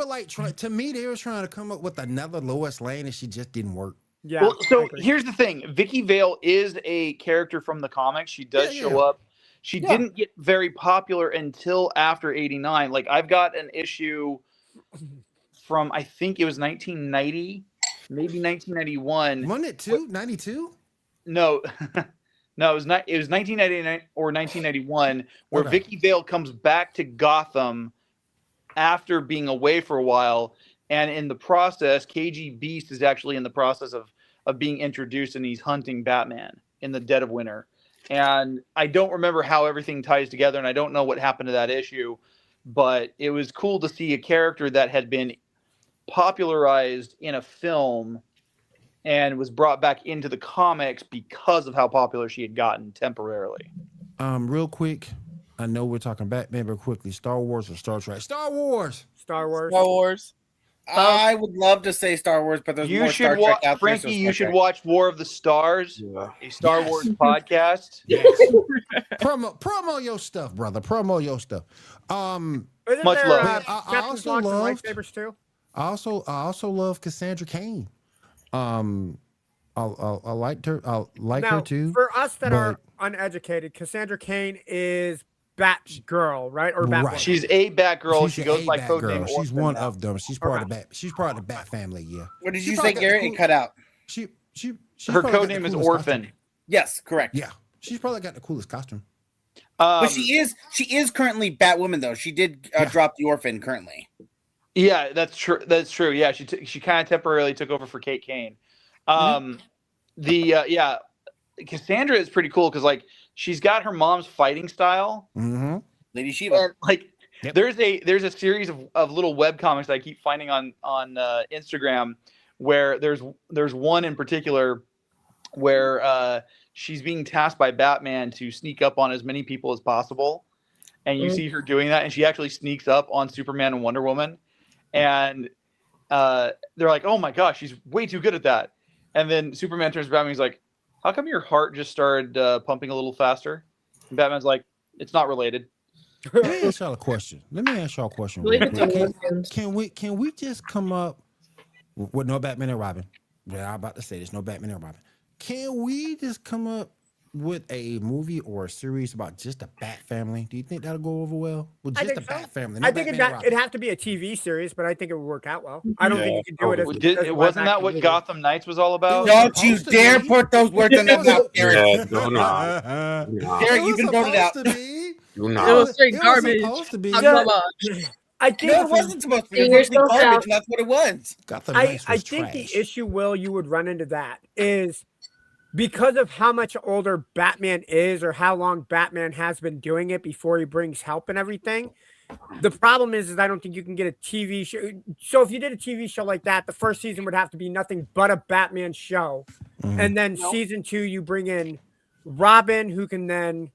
like trying to me. They were trying to come up with another Lois Lane, and she just didn't work. Yeah. Well, I so agree. here's the thing. Vicky Vale is a character from the comics. She does Yeah, show yeah. up. She didn't get very popular until after 89. Like, I've got an issue from, I think it was 1990, maybe 1991. Wasn't it 92? No, no, it was not. It was 1999 or 1991, where Okay. Vicky Vale comes back to Gotham after being away for a while, and in the process, KG Beast is actually in the process of being introduced, and he's hunting Batman in the dead of winter. And I don't remember how everything ties together, and I don't know what happened to that issue, but it was cool to see a character that had been popularized in a film and was brought back into the comics because of how popular she had gotten temporarily. Real quick, I know we're talking Batman, but quickly, Star Wars or Star Trek? Star Wars. Star Wars. Star Wars. I would love to say Star Wars, but there's You more should Star watch, Trek out there. Frankie. so You Star should Trek. watch War of the Stars, Yeah. a Star Yes. Wars podcast. Yes. promo your stuff, brother. Promo your stuff. Isn't Much there, love. I Captain also Locks and loved- lightsabers too? I also love Cassandra Cain. I liked her. I like Now, her too. for us that are but- uneducated, Cassandra Cain is Batgirl, right? Or Right. Batwoman. She's a Batgirl. She an goes by A-Bat codename girl. She's Orphan one now. of them. She's part of Okay. the Bat. She's part of the Bat family. Yeah. What did She you probably say, got Garrett? the It cut out. She Her probably got codename the is coolest Orphan. costume. Yes, correct. Yeah. She's probably got the coolest costume. But she is currently Batwoman though. She did drop the Orphan currently. Yeah, that's true. That's true. Yeah, she kind of temporarily took over for Kate Kane. Cassandra is pretty cool because like she's got her mom's fighting style, Mm-hmm. Lady Shiva. and like Yep. there's a series of little web comics that I keep finding on Instagram where there's one in particular where she's being tasked by Batman to sneak up on as many people as possible, and you see her doing that, and she actually sneaks up on Superman and Wonder Woman, and they're like, oh my gosh, she's way too good at that. And then Superman turns to Batman, he's like, how come your heart just started pumping a little faster? And Batman's like, it's not related. Let me ask y'all a question. Leave real it to quick. Wilkins. Can we just come up with no Batman and Robin? Yeah, I'm about to say this. No Batman and Robin. Can we just come up with a movie or a series about just the Bat family? Do you think that'll go over well? With I just the think so. Bat family. No I think Batman and Robin. it'd have to be a TV series, but I think it would work out well. I don't think you can do it as Wasn't that what Gotham Knights was all about? No. Don't you supposed to dare be. put those words in that mouth, Garrett. Yeah, do not. Do not. Garrett, you've been voted out. Do It not. was straight It was garbage. supposed to be. I think No, it wasn't supposed to be. Sing It was supposed to be yourself garbage, out. and that's what it was. Gotham I Knights was think the trash. issue, Will, you would run into that is because of how much older Batman is or how long Batman has been doing it before he brings help and everything. The problem is I don't think you can get a TV show. So if you did a TV show like that, the first season would have to be nothing but a Batman show. Mhm. And then season 2, you bring in Robin, who can then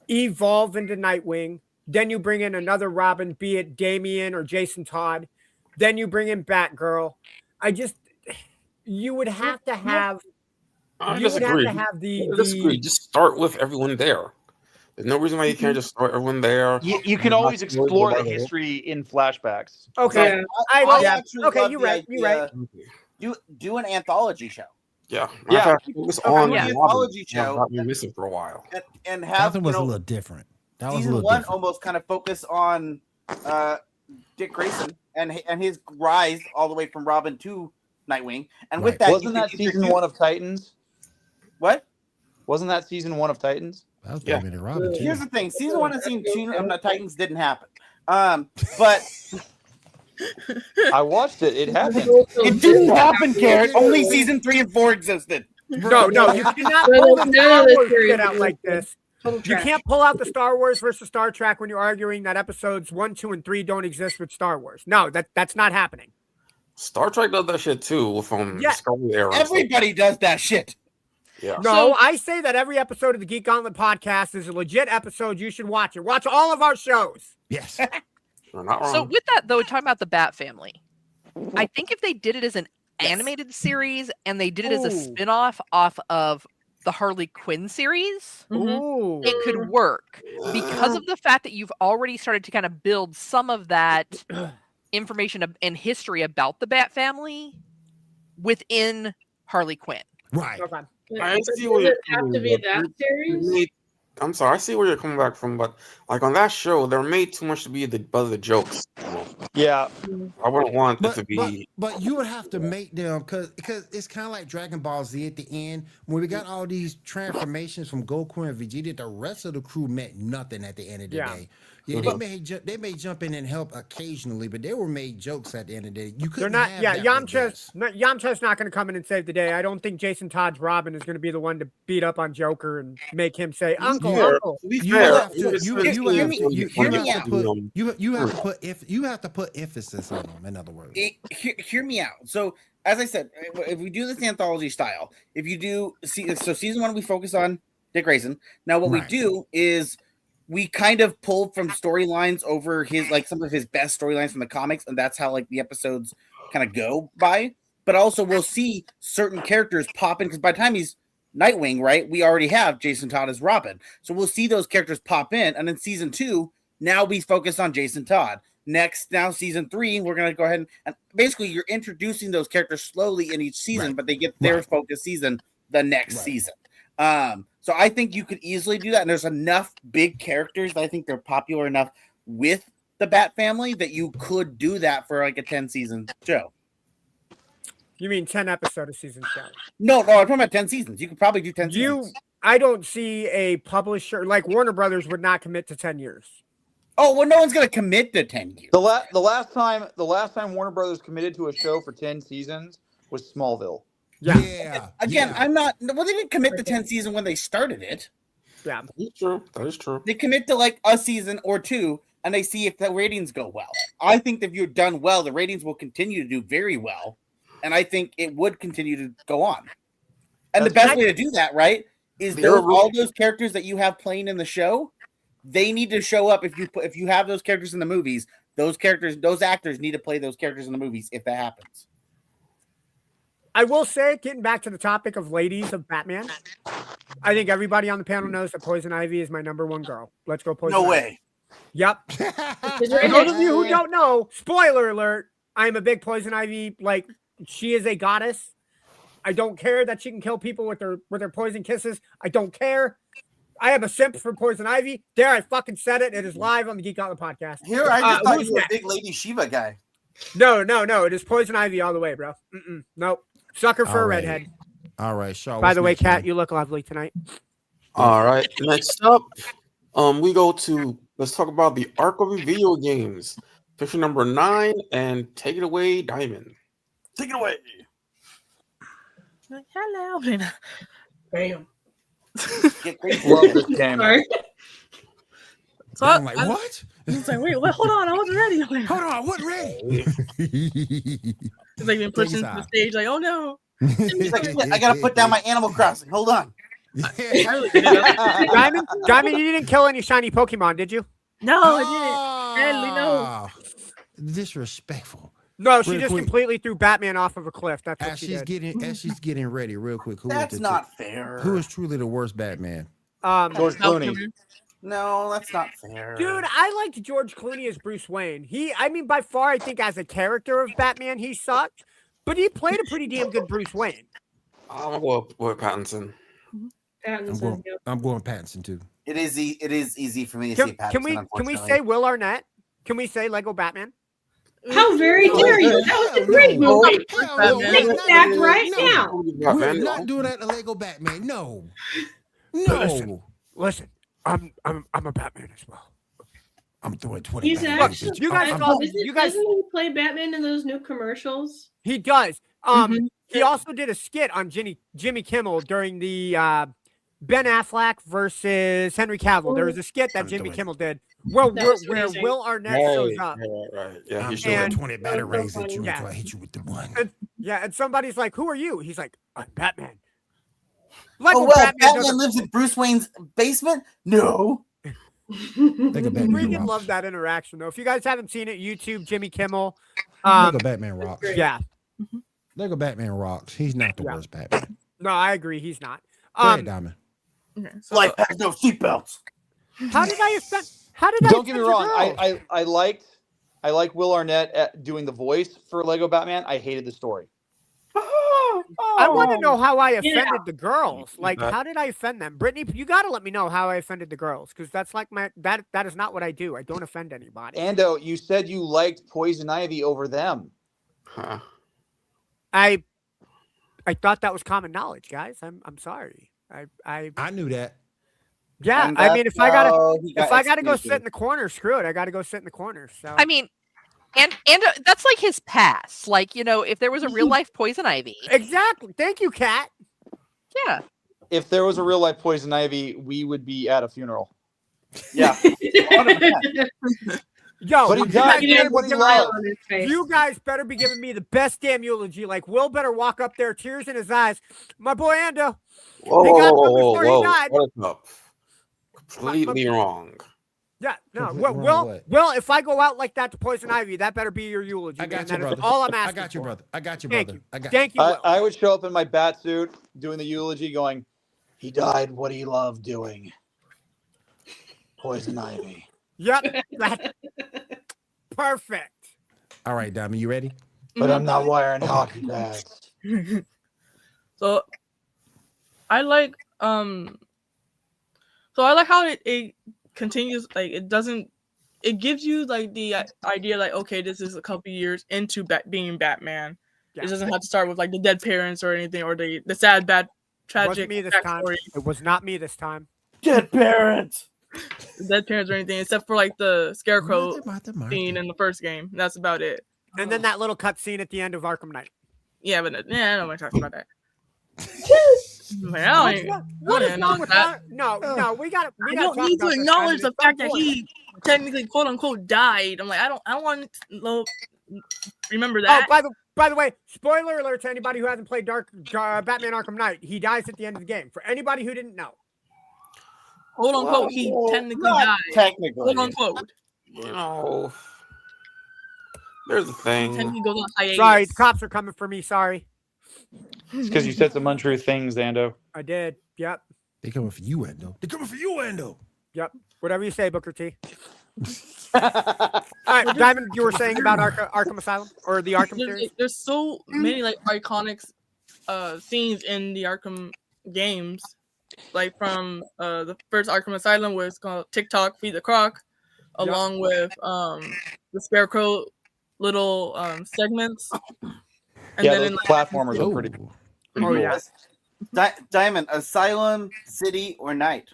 evolve into Nightwing. Then you bring in another Robin, be it Damian or Jason Todd. Then you bring in Batgirl. You would have to have. I You would have disagree. to have I disagree. Just start with everyone there. There's no reason why you can't just start everyone there. You can always explore the history in flashbacks. Okay. I yeah. actually Okay, love you're the right. You're right. idea- Do an anthology show. Yeah. Yeah. It was So on do Yeah. the Robin. anthology show I've been missing for a while. and have That was a little different. That was a season little one different. almost kind of focus on Dick Grayson and his rise all the way from Robin to Nightwing, and with Right. that, you Wasn't that could season introduce- one of Titans? What? Wasn't that season one of Titans? That was Yeah. Batman and Robin too. Here's the thing: season one and season two of the Titans didn't happen. But I watched it. It happened. it didn't happen, Garrett. Only season 3 and 4 existed. No, you cannot Well, pull the none Star of the Wars series shit out is like this. Total You trash. can't pull out the Star Wars versus Star Trek when you're arguing that episodes 1, 2, and 3 don't exist with Star Wars. No, that's not happening. Star Trek does that shit too from Yeah. Discovery era. Everybody does that shit. Yeah. No, I say that every episode of the Geek Gauntlet podcast is a legit episode. You should watch it. Watch all of our shows. Yes. You're not wrong. So with that though, talking about the Bat Family, I think if they did it as an animated series and they did it as a Ooh. spin-off off of the Harley Quinn series, Ooh. it could work because of the fact that you've already started to kind of build some of that information and history about the Bat Family within Harley Quinn. Right. Okay. I But see does where it you're have coming to be from. that series? I'm sorry, I see where you're coming back from, but like on that show, they're made too much to be the butt of the jokes. Yeah. I wouldn't want it to But, be. but you would have to make them because it's kind of like Dragon Ball Z at the end when we got all these transformations from Goku and Vegeta. The rest of the crew meant nothing at the end of the Yeah. day. Yeah, they may jump in and help occasionally, but they were made jokes at the end of the day. You They're couldn't not. have Yeah, that with this. Yamcha's not going to come in and save the day. I don't think Jason Todd's Robin is going to be the one to beat up on Joker and make him say, "Uncle, fair. Uncle." To be You fair, have to it's you just have being to you hear me have to out. put you have to put emphasis on them. In other words, Hear me out. So, as I said, if we do this anthology style, if you do season 1, we focus on Dick Grayson. Now, what we Right. do is we kind of pull from storylines over his some of his best storylines from the comics, and that's how the episodes kind of go by. But also, we'll see certain characters pop in because by the time he's Nightwing, right, we already have Jason Todd as Robin, so we'll see those characters pop in, and in season 2, now we focus on Jason Todd. Now season 3, we're gonna go ahead and basically you're introducing those characters slowly in each season, Right. but they get their Right. focus season the next Right. season. So I think you could easily do that, and there's enough big characters that I think they're popular enough with the Bat Family that you could do that for a 10-season show. You mean 10 episode of season show? No, I'm talking about 10 seasons. You could probably do 10 seasons. I don't see a publisher like Warner Brothers would not commit to 10 years. Oh, well, no one's gonna commit to 10 years. The last time Warner Brothers committed to a show for 10 seasons was Smallville. Yeah. Again, I'm not. Well, they didn't commit to 10 season when they started it. Yeah. That's true. That is true. They commit to a season or two, and they see if the ratings go well. I think that if you're done well, the ratings will continue to do very well, and I think it would continue to go on. And the best way to do that, right, is all those characters that you have playing in the show. They need to show up if you have those characters in the movies. Those actors need to play those characters in the movies if that happens. I will say, getting back to the topic of ladies of Batman, I think everybody on the panel knows that Poison Ivy is my number one girl. Let's go, Poison No Ivy. way. Yep. Is For there those of you who don't know, spoiler alert, I'm a big Poison Ivy. She is a goddess. I don't care that she can kill people with her poison kisses. I don't care. I am a simp for Poison Ivy. There, I fucking said it. It is live on the Geek Gauntlet podcast. Here, I just thought who's you were a next? big Lady Shiva guy. No. It is Poison Ivy all the way, bro. Nope. Sucker for a All right. redhead. all right, Shaw. By the way, what's Kat, next, you look lovely tonight. All right. Next up, let's talk about the arc of video games. Picture number 9, and take it away, Diamond. Take it away. Like, hello. Bam. Get crazy. Love this game. Sorry. So man? I'm like, what? He's like, wait, hold on, I wasn't ready. I'm like, Hold on, what ready? he's like being pushed Take into his the time. stage, like, oh no. He's like, "Shit, I gotta put down my Animal Crossing. Hold on. I really did it. Diamond, you didn't kill any shiny Pokemon, did you? No, I didn't. Sadly, no. Ah, disrespectful. No, she Real just quick. completely threw Batman off of a cliff. That's what As she she's did. getting ready, real quick. That's not fair. Who is truly the worst Batman? George Clooney. No, that's not fair. Dude, I liked George Clooney as Bruce Wayne. By far, I think as a character of Batman, he sucked, but he played a pretty damn good Bruce Wayne. I'm going with Pattinson. Pattinson. Yep. I'm going Pattinson too. It is easy for me to say Pattinson. Can we unfortunately. say Will Arnett? Can we say Lego Batman? How very dare you? That was a great movie. Take the fact right now. We're not doing that to Lego Batman. No. Listen, I'm a Batman as well. I'm throwing 20. He's Batman actually. movies. You guys Doesn't he play Batman in those new commercials? He does. He also did a skit on Jimmy Kimmel during the Ben Affleck versus Henry Cavill. There was a skit that Jimmy Kimmel did where Will Arnett shows up. Right. Yeah, I'm he throwing showed 20 batteries at you Yeah. until I hit you with the one. And somebody's like, "Who are you?" He's like, "I'm Batman." Lego Oh well, Batman Batman lives in Bruce Wayne's basement. No. Lego Batman freaking rocks. love that interaction though. If you guys haven't seen it, YouTube Jimmy Kimmel. Lego Batman rocks. Yeah. Lego Batman rocks. He's not the worst Batman. No, I agree. He's not. Go ahead, Diamond. Okay, so, Life has no seatbelts. How did I offend? How did I? Don't get me offend your wrong. girl? I like Will Arnett at doing the voice for Lego Batman. I hated the story. I want to know how I offended Yeah. the girls. Like, how did I offend them? Brittany, you got to let me know how I offended the girls because that's like that is not what I do. I don't offend anybody. Ando, you said you liked Poison Ivy over them. Huh. I thought that was common knowledge, guys. I'm sorry. I knew that. Yeah. And I mean, if I gotta go sit excluded. in the corner, screw it. I gotta go sit in the corner. So I mean, and that's like his past. Like, if there was a real life Poison Ivy. exactly. Thank you, Kat. Yeah. If there was a real life Poison Ivy, we would be at a funeral. Yeah. 100%. Yo, But he you died guys doing better what he be- loved. You guys better be giving me the best damn eulogy. Like Will better walk up there, tears in his eyes. My boy Ando. Whoa, He got whoa, one whoa, before he whoa, died. What is up? Completely wrong. Yeah, no. Completely wrong what? Well, if I go out like that to Poison Ivy, that better be your eulogy. I got man. you, That is brother. all I'm I asking. got you, for. brother. I got you, Thank brother. you. Thank you, Will. I would show up in my bat suit doing the eulogy going, he died what he loved doing. Poison Ivy. Yep. That's perfect. All right, Diamond, you ready? But I'm not wearing hockey pads. So I like how it continues, like it gives you like the idea like, okay, this is a couple years into being Batman. Yeah. It doesn't have to start with like the dead parents or anything or the sad bad It wasn't tragic me this time. backstory, It was not me this time. Dead parents. the dead parents or anything except for like the scarecrow Martha. scene in the first game. That's about it. And then that little cut scene at the end of Arkham Knight. Yeah, but I don't want to talk about that. Like, I don't even- What I is don't wrong know with that. that? No, we got I to don't talk need about to this, acknowledge Diamond. the fact that Of course. he technically quote unquote died. I'm like, I don't want to remember Oh, that. by the way, spoiler alert to anybody who hasn't played Batman Arkham Knight. He dies at the end of the game. For anybody who didn't know. Quote unquote, he technically Not died. technically. Quote unquote. There's a thing. Technically goes on hiatus. Sorry, the cops are coming for me. Sorry. It's because you said some untrue things, Ando. I did. Yep. They coming for you, Endo. They coming for you, Endo. Yep. Whatever you say, Booker T. All right, Diamond, you were saying about Arkham Asylum or the Arkham series? There's so many like iconic scenes in the Arkham games, like from the first Arkham Asylum, where it's called TikTok Feed the Croc, along with the Scarecrow little segments. And Yeah, then those in, like, platformers are pretty Oh, cool. yeah. Diamond, Asylum, City, or Night?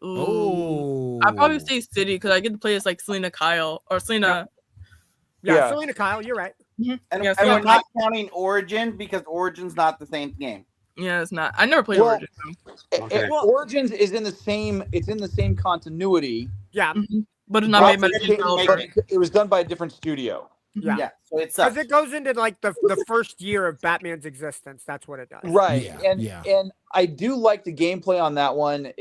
ooh, I'd probably say City because I get to play as like Selena Kyle or Selena. Yeah, Yeah. Selena Kyle, you're right. And, Yeah, and we're so- not counting Origin because Origin's not the same game. Yeah, it's not. I never played Well, Origin. Okay. Origins is in the same. It's in the same continuity. Yeah, But it's not Well, made by the it- same it- developer. It was done by a different studio. yeah. Yeah, so it Because sucks. it goes into like the first year of Batman's existence. That's what it does. Right. Yeah, And I do like the gameplay on that one.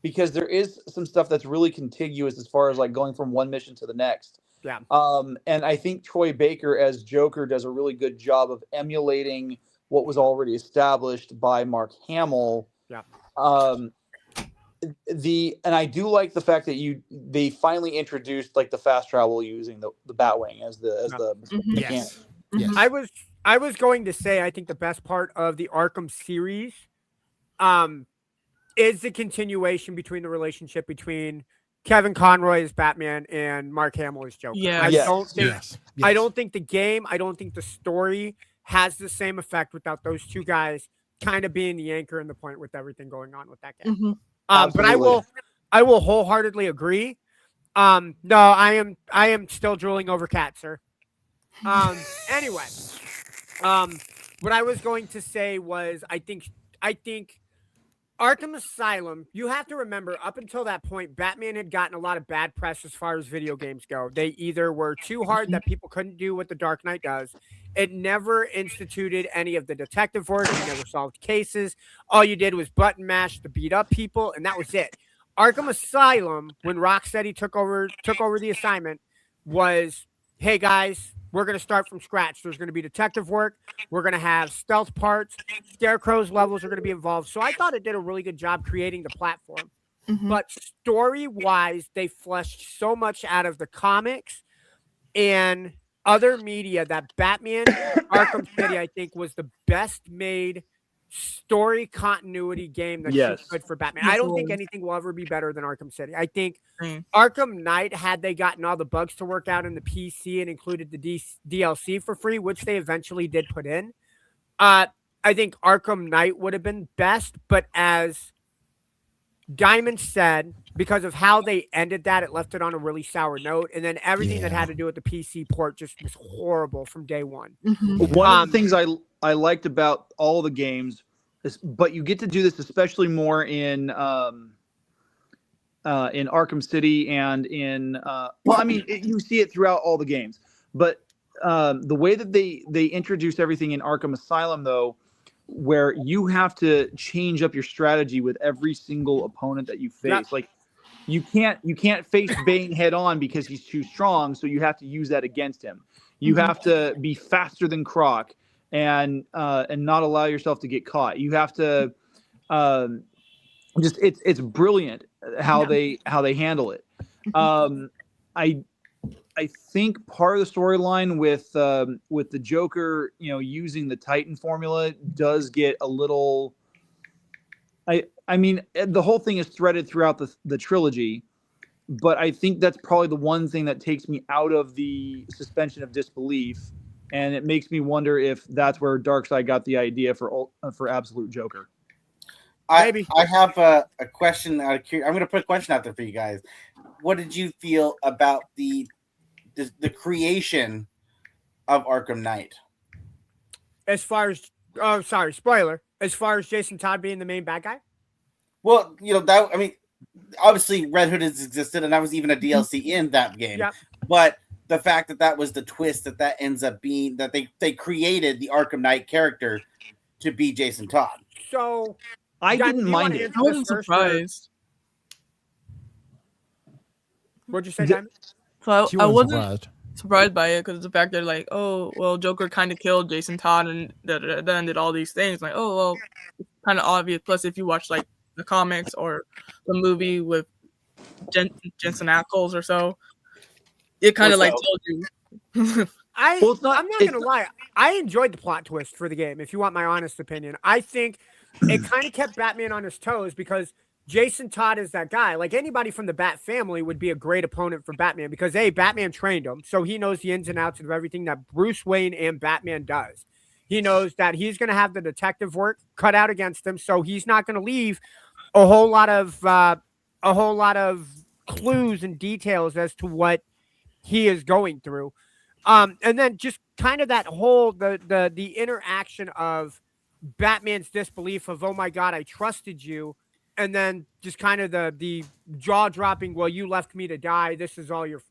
Because there is some stuff that's really contiguous as far as like going from one mission to the next. Yeah. And I think Troy Baker as Joker does a really good job of emulating what was already established by Mark Hamill. Yeah. And I do like the fact that they finally introduced like the fast travel using the Batwing as the Mhm. mechanic. Yes. Yes. I was going to say, I think the best part of the Arkham series, is the continuation between the relationship between Kevin Conroy as Batman and Mark Hamill as Joker. Yeah. I Yes. don't think Yes. I don't think the game, I don't think the story has the same effect without those two guys kind of being the anchor and the point with everything going on with that game. Mhm. But I will wholeheartedly agree. No, I am still drooling over Cat, sir. Anyway, what I was going to say was I think Arkham Asylum, you have to remember, up until that point, Batman had gotten a lot of bad press as far as video games go. They either were too hard that people couldn't do what the Dark Knight does. It never instituted any of the detective work. It never solved cases. All you did was button mash to beat up people, and that was it. Arkham Asylum, when Rocksteady took over the assignment, was, hey guys, we're going to start from scratch. There's going to be detective work. We're going to have stealth parts. Scarecrow's levels are going to be involved. So I thought it did a really good job creating the platform. Mhm. But story-wise, they fleshed so much out of the comics and other media that Batman Arkham City, I think, was the best made story continuity game that Yes. you could for Batman. Yes, I it don't think was. anything will ever be better than Arkham City. I think Mm. Arkham Knight, had they gotten all the bugs to work out in the PC and included the DLC for free, which they eventually did put in, I think Arkham Knight would have been best. But as Diamond said, because of how they ended that, it left it on a really sour note. And then everything that Yeah. had to do with the PC port just was horrible from day one. Mhm. One of Um, the things I liked about all the games is, but you get to do this especially more in Arkham City and in you see it throughout all the games. But the way that they introduce everything in Arkham Asylum, though, where you have to change up your strategy with every single opponent that you face, Yeah. like you can't face Bane head on because he's too strong, so you have to use that against him. You have to be faster than Croc and not allow yourself to get caught. You have to it's brilliant how they handle it. I think part of the storyline with the Joker, using the Titan formula does get a little. I mean, the whole thing is threaded throughout the trilogy, but I think that's probably the one thing that takes me out of the suspension of disbelief, and it makes me wonder if that's where Darkseid got the idea for Absolute Joker. Maybe. I have a question out of curiosity. I'm going to put a question out there for you guys. What did you feel about the creation of Arkham Knight? As far as, spoiler, as far as Jason Todd being the main bad guy? Well, obviously Red Hood has existed, and that was even a DLC in that game. Yep. But the fact that was the twist that ends up being that they created the Arkham Knight character to be Jason Todd. So I Diamond, didn't do you wanna mind it. answer I this wasn't first, or- surprised. What'd you say, Diamond? So She I wasn't wasn't surprised. surprised by it because the fact that like, oh well, Joker kind of killed Jason Todd and then did all these things. Like, oh well, it's kind of obvious. Plus, if you watch like the comics or the movie with Jensen Ackles or so, it kind of like told you. Well, it's not- I'm not it's gonna lie. I enjoyed the plot twist for the game. If you want my honest opinion, I think it kind of kept Batman on his toes because Jason Todd is that guy. Like anybody from the Bat family would be a great opponent for Batman because Batman trained him, so he knows the ins and outs of everything that Bruce Wayne and Batman does. He knows that he's going to have the detective work cut out against him, so he's not going to leave a whole lot of clues and details as to what he is going through. And then just kind of that whole the interaction of Batman's disbelief of, oh my God, I trusted you. And then just kind of the jaw dropping, well, you left me to die. This is all your.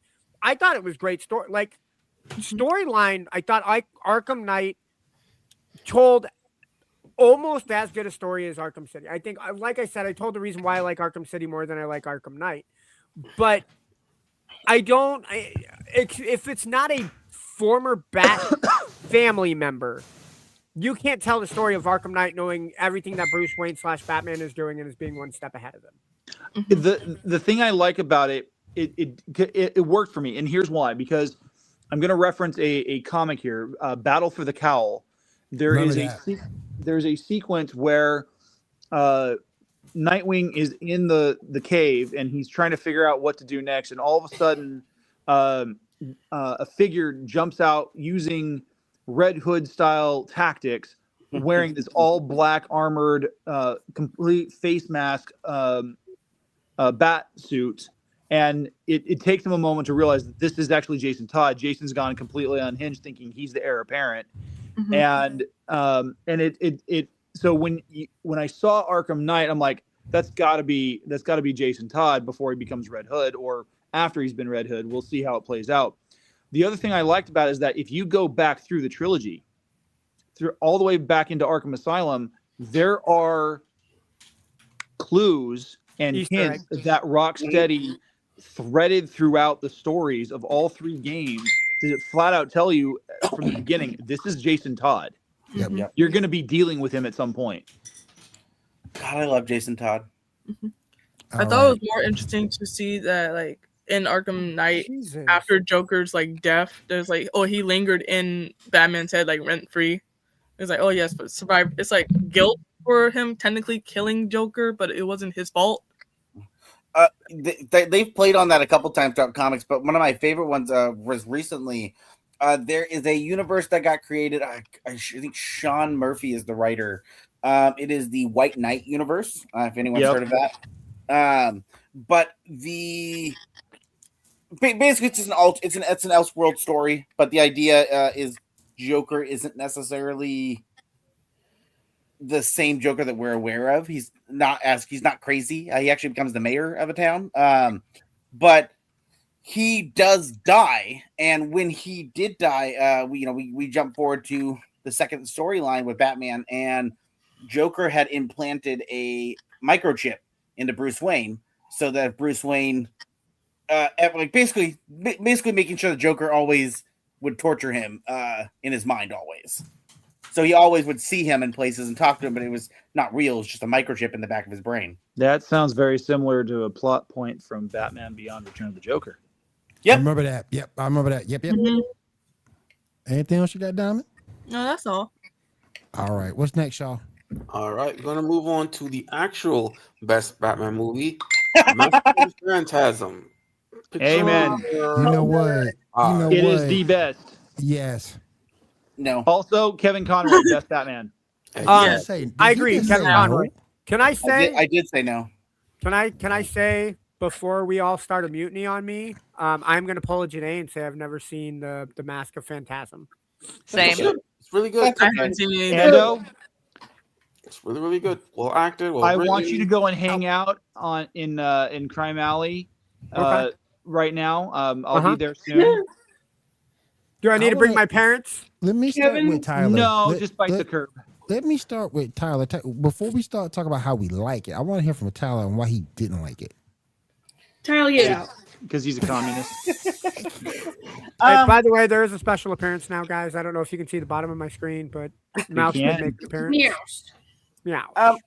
I thought it was great story. Like storyline, I thought Arkham Knight told almost as good a story as Arkham City. I think, like I said, I told the reason why I like Arkham City more than I like Arkham Knight. But if it's not a former Bat family member, you can't tell the story of Arkham Knight knowing everything that Bruce Wayne / Batman is doing and is being one step ahead of them. The thing I like about it worked for me, and here's why. Because I'm going to reference a comic here, Battle for the Cowl. There's a sequence where Nightwing is in the cave and he's trying to figure out what to do next, and all of a sudden a figure jumps out using Red Hood style tactics, wearing this all black armored complete face mask bat suit. And it takes him a moment to realize that this is actually Jason Todd. Jason's gone completely unhinged, thinking he's the heir apparent. And so when I saw Arkham Knight, I'm like, that's got to be Jason Todd before he becomes Red Hood, or after he's been Red Hood. We'll see how it plays out. The other thing I liked about it is that if you go back through the trilogy, through all the way back into Arkham Asylum, there are clues and hints that Rocksteady threaded throughout the stories of all three games to flat out tell you from the beginning, this is Jason Todd. Yep. You're going to be dealing with him at some point. God, I love Jason Todd. I thought it was more interesting to see that, like, in Arkham Knight, after Joker's like death, there's like, oh, he lingered in Batman's head like rent free. It's like, oh yes, but survived. It's like guilt for him technically killing Joker, but it wasn't his fault. They've played on that a couple times throughout comics, but one of my favorite ones was recently. There is a universe that got created. I think Sean Murphy is the writer. It is the White Knight universe. If anyone's heard of that, but basically it's an Elseworld story. But the idea is Joker isn't necessarily the same Joker that we're aware of. He's not crazy. He actually becomes the mayor of a town. But he does die, and when he did die, we jump forward to the second storyline with Batman, and Joker had implanted a microchip into Bruce Wayne, so that Bruce Wayne, basically making sure the Joker always would torture him in his mind always. So he always would see him in places and talk to him, but it was not real. It was just a microchip in the back of his brain. That sounds very similar to a plot point from Batman Beyond Return of the Joker. Yep. I remember that. Yep. I remember that. Yep. Mm-hmm. Anything else you got, Diamond? No, that's all. All right. What's next, y'all? All right. We're going to move on to the actual best Batman movie, Phantasm. Amen. You know what? It is the best. Yes. No. Also, Kevin Conroy, best Batman. I agree, Kevin Conroy. Can I say? I did say no. Can I say before we all start a mutiny on me? I'm going to pull a Janae and say I've never seen the Mask of Phantasm. Same. It's really good. I haven't seen it either. It's really, really good. Well acted. I want you to go and hang out in Crime Alley right now. I'll be there soon. Do I need to bring my parents? Let me start with Tyler. No, just bite the curb. Let me start with Tyler. Before we start talking about how we like it, I want to hear from Tyler on why he didn't like it. Tyler, get out. Because he's a communist. By the way, there is a special appearance now, guys. I don't know if you can see the bottom of my screen, but Mouse did make the appearance. Meow.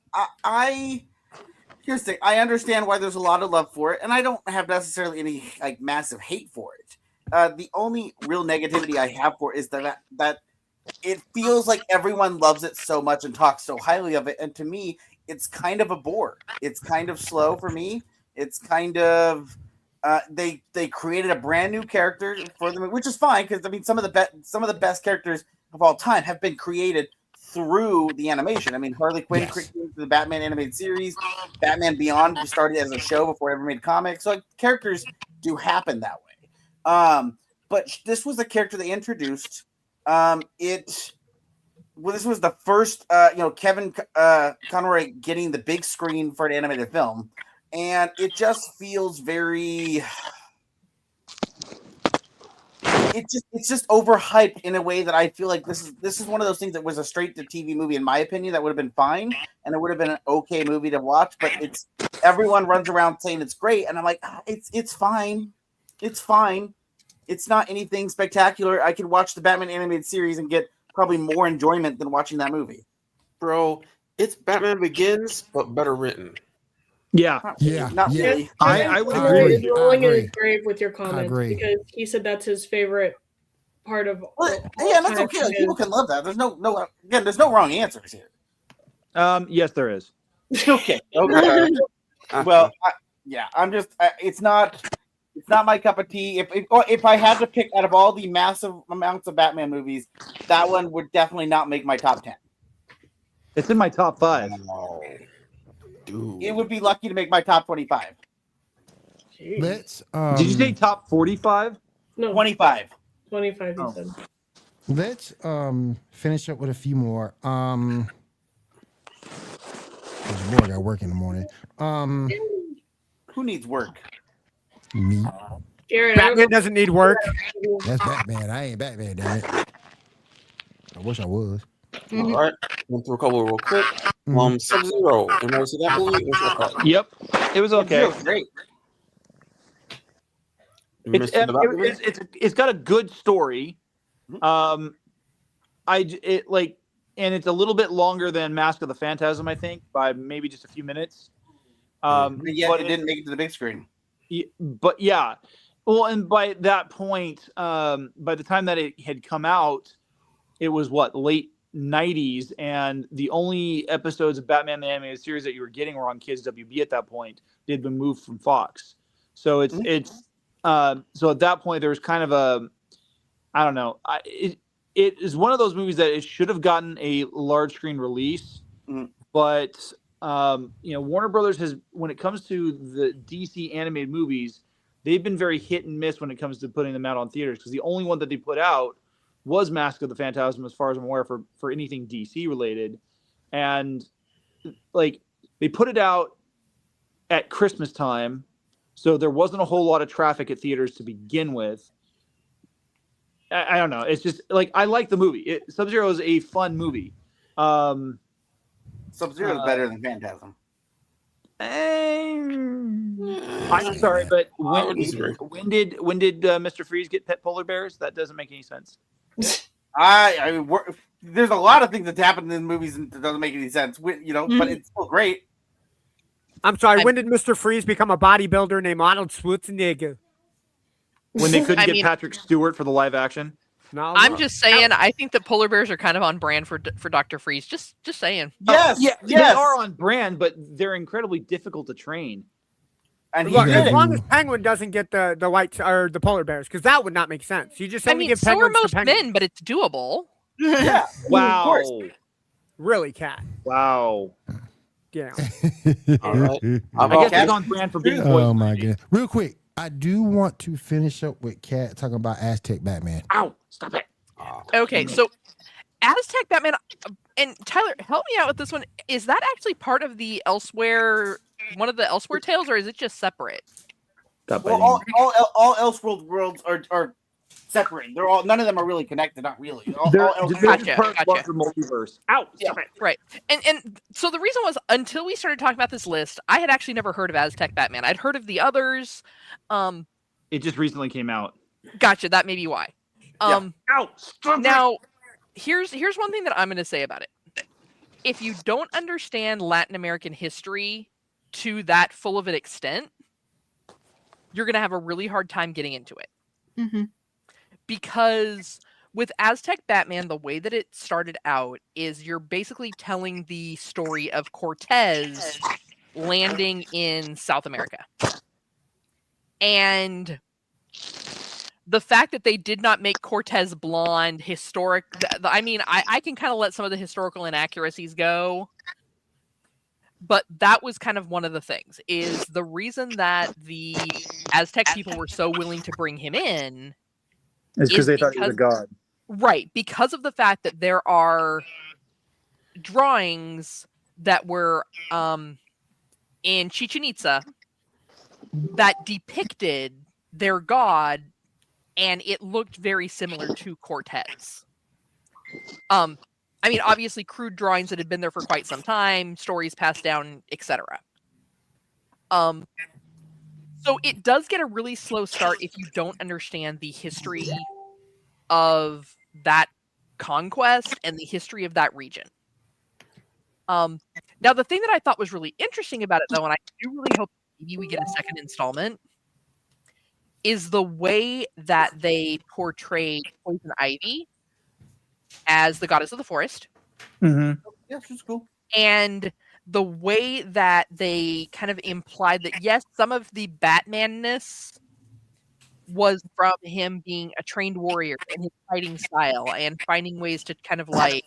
Here's the thing. I understand why there's a lot of love for it, and I don't have necessarily any massive hate for it. The only real negativity I have for it is that it feels like everyone loves it so much and talks so highly of it, and to me, it's kind of a bore. It's kind of slow for me. It's kind of they created a brand new character for them, which is fine because I mean some of the best characters of all time have been created through the animation. I mean, Harley Quinn created the Batman animated series, Batman Beyond started as a show before it ever made comics. So characters do happen that way. But this was a character they introduced. This was the first, Kevin Conroy getting the big screen for an animated film, and it just feels very. It's just overhyped in a way that I feel like this is one of those things that was a straight to TV movie, in my opinion, that would have been fine, and it would have been an okay movie to watch. But everyone runs around saying it's great, and I'm like, it's fine. It's fine. It's not anything spectacular. I could watch the Batman animated series and get probably more enjoyment than watching that movie. Bro, it's Batman Begins, but better written. Yeah. Not really. I would agree. He's rolling in his grave with your comments because he said that's his favorite part of. Well, yeah, that's okay. Like, people can love that. There's there's no wrong answers here. Yes, there is. Okay. Well, I'm just. It's not my cup of tea. If I had to pick out of all the massive amounts of Batman movies, that one would definitely not make my top 10. It's in my top 5. Oh, dude. It would be lucky to make my top 25. Let's. Did you say top 45? No, 25. 25. You said. Let's finish up with a few more. Because your boy got work in the morning. Who needs work? Me. Garrett, Batman doesn't need work. That's Batman. I ain't Batman, damn it. I wish I was. All right, went through a couple real quick. Sub-Zero. Anybody see that movie? What's your thought? Yep, it was okay. It was great. It's got a good story. And it's a little bit longer than Mask of the Phantasm, I think, by maybe just a few minutes. But it didn't make it to the big screen. But yeah, well, and by that point, by the time that it had come out, it was late 90s, and the only episodes of Batman the Animated Series that you were getting were on Kids WB at that point. They'd been moved from Fox, so so at that point there was kind of a, I don't know, it is one of those movies that it should have gotten a large screen release, but Warner Brothers has, when it comes to the DC animated movies, they've been very hit and miss when it comes to putting them out on theaters, because the only one that they put out was Mask of the Phantasm, as far as I'm aware, for anything DC related. And they put it out at Christmas time, so there wasn't a whole lot of traffic at theaters to begin with. I don't know. It's just I like the movie. Sub-Zero is a fun movie. Sub-Zero is better than Phantasm. I'm sorry, but when did Mr. Freeze get pet polar bears? That doesn't make any sense. There's a lot of things that happen in movies that doesn't make any sense. But it's still great. I'm sorry. When did Mr. Freeze become a bodybuilder named Arnold Schwarzenegger? When they couldn't get Patrick Stewart for the live action. No, I'm just saying. I think that polar bears are kind of on brand for Dr. Freeze. Just saying. Yes, they are on brand, but they're incredibly difficult to train. And look, as long as Penguin doesn't get the white or the polar bears, because that would not make sense. You just only give so are penguins most to penguins. men, but it's doable. Yeah. Wow. Really, Cat? Wow. Yeah. All right. I guess it's on brand for being Oh my goodness. Real quick, I do want to finish up with Cat talking about Aztec Batman. Ow! Stop it. Okay, so Aztec Batman, and Tyler, help me out with this one. Is that actually part of the Elsewhere, one of the Elsewhere tales, or is it just separate? Well, all Elseworld worlds are separate. They're all, none of them are really connected. Not really. Gotcha. Multiverse. Ow! Stop it. Right. And so the reason was, until we started talking about this list, I had actually never heard of Aztec Batman. I'd heard of the others. It just recently came out. Gotcha. That may be why. Ow! Stop now, here's one thing that I'm going to say about it. If you don't understand Latin American history to that full of an extent, you're going to have a really hard time getting into it. Mm-hmm. Because with Aztec Batman, the way that it started out is you're basically telling the story of Cortez landing in South America. And the fact that they did not make Cortez blonde historic, I mean, I can kind of let some of the historical inaccuracies go. But that was kind of one of the things, is the reason that the Aztec people were so willing to bring him in is because they thought he was a god. Right, because of the fact that there are drawings that were in Chichen Itza that depicted their god, and it looked very similar to Cortez. I mean, obviously, crude drawings that had been there for quite some time, stories passed down, etc. So it does get a really slow start if you don't understand the history of that conquest and the history of that region. Now, the thing that I thought was really interesting about it, though, and I do really hope maybe we get a second installment, is the way that they portray Poison Ivy as the goddess of the forest. Mm-hmm. Yeah, she's cool. And the way that they kind of implied that, yes, some of the Batman-ness was from him being a trained warrior and his fighting style and finding ways to kind of like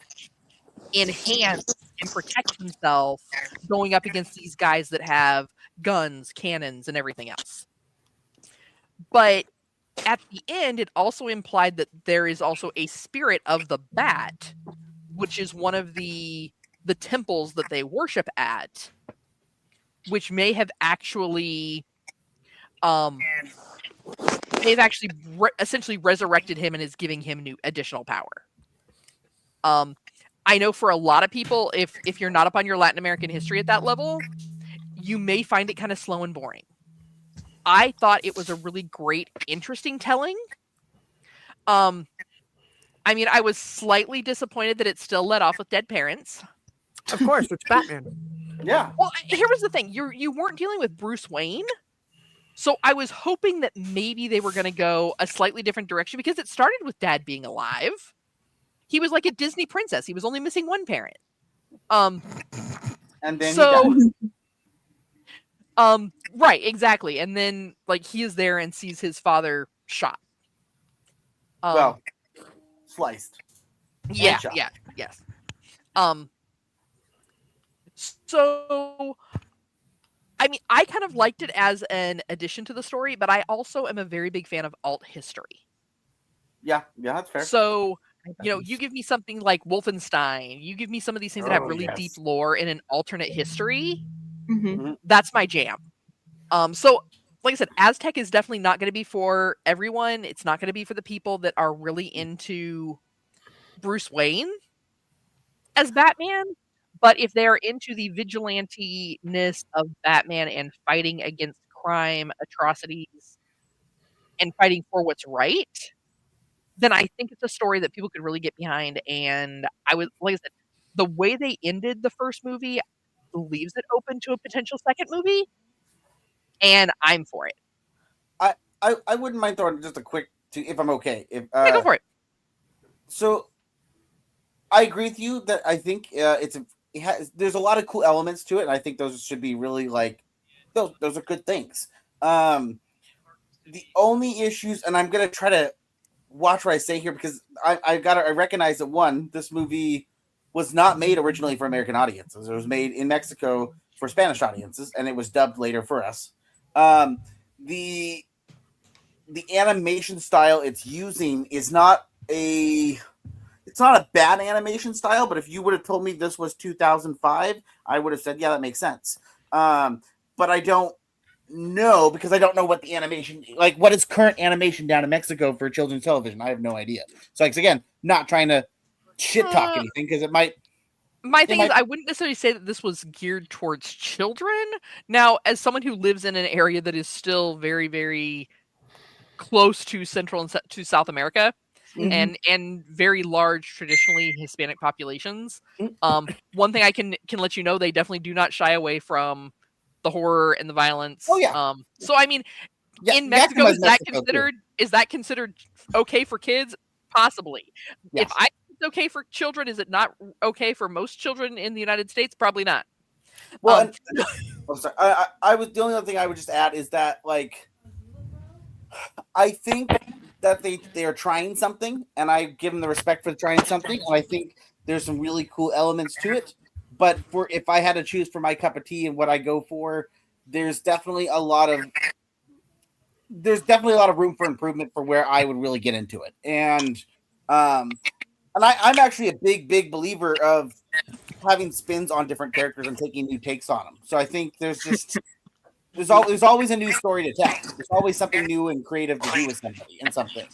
enhance and protect himself going up against these guys that have guns, cannons, and everything else. But at the end, it also implied that there is also a spirit of the bat, which is one of the temples that they worship at, which may have actually they've actually essentially resurrected him and is giving him new additional power. I know for a lot of people, if you're not up on your Latin American history at that level, you may find it kind of slow and boring. I thought it was a really great, interesting telling. I mean, I was slightly disappointed that it still let off with dead parents. Of course, it's Batman. Yeah. Well, here was the thing. You weren't dealing with Bruce Wayne. So I was hoping that maybe they were going to go a slightly different direction because it started with Dad being alive. He was like a Disney princess. He was only missing one parent. And then so, he died. Right, exactly. And then like he is there and sees his father shot. Well, sliced. Yeah, shot. yeah, yes. So I mean, I kind of liked it as an addition to the story, but I also am a very big fan of alt history. Yeah, that's fair. So, you know, you give me something like Wolfenstein, you give me some of these things that have really deep lore in an alternate history. Mm-hmm. That's my jam. So, like I said, Aztec is definitely not going to be for everyone. It's not going to be for the people that are really into Bruce Wayne as Batman. But if they're into the vigilante-ness of Batman and fighting against crime, atrocities, and fighting for what's right, then I think it's a story that people could really get behind. And I would, like I said, the way they ended the first movie leaves it open to a potential second movie, and I'm for it. I wouldn't mind throwing just a quick, if I'm okay. Yeah, go for it. So, I agree with you that I think there's a lot of cool elements to it, and I think those should be really like those are good things. The only issues, and I'm gonna try to watch what I say here because I recognize that one, this movie was not made originally for American audiences. It was made in Mexico for Spanish audiences, and it was dubbed later for us. The animation style it's using is not a bad animation style, but if you would have told me this was 2005, I would have said, yeah, that makes sense. But I don't know because I don't know what the animation, like what is current animation down in Mexico for children's television. I have no idea. So again, not trying to shit talk anything because it might. My thing is, I wouldn't necessarily say that this was geared towards children. Now, as someone who lives in an area that is still very, very close to Central and to South America, and very large traditionally Hispanic populations, one thing I can let you know, they definitely do not shy away from the horror and the violence. Oh yeah. So I mean, in Mexico, is that considered okay for kids? Possibly. Yes. If I think it's okay for children, is it not okay for most children in the United States? Probably not. Well, sorry. I was the only other thing I would just add is that like I think that they are trying something, and I give them the respect for trying something, and I think there's some really cool elements to it. But if I had to choose for my cup of tea and what I go for, there's definitely a lot of room for improvement for where I would really get into it. And I'm actually a big believer of having spins on different characters and taking new takes on them. So I think there's always a new story to tell. There's always something new and creative to do with somebody and something.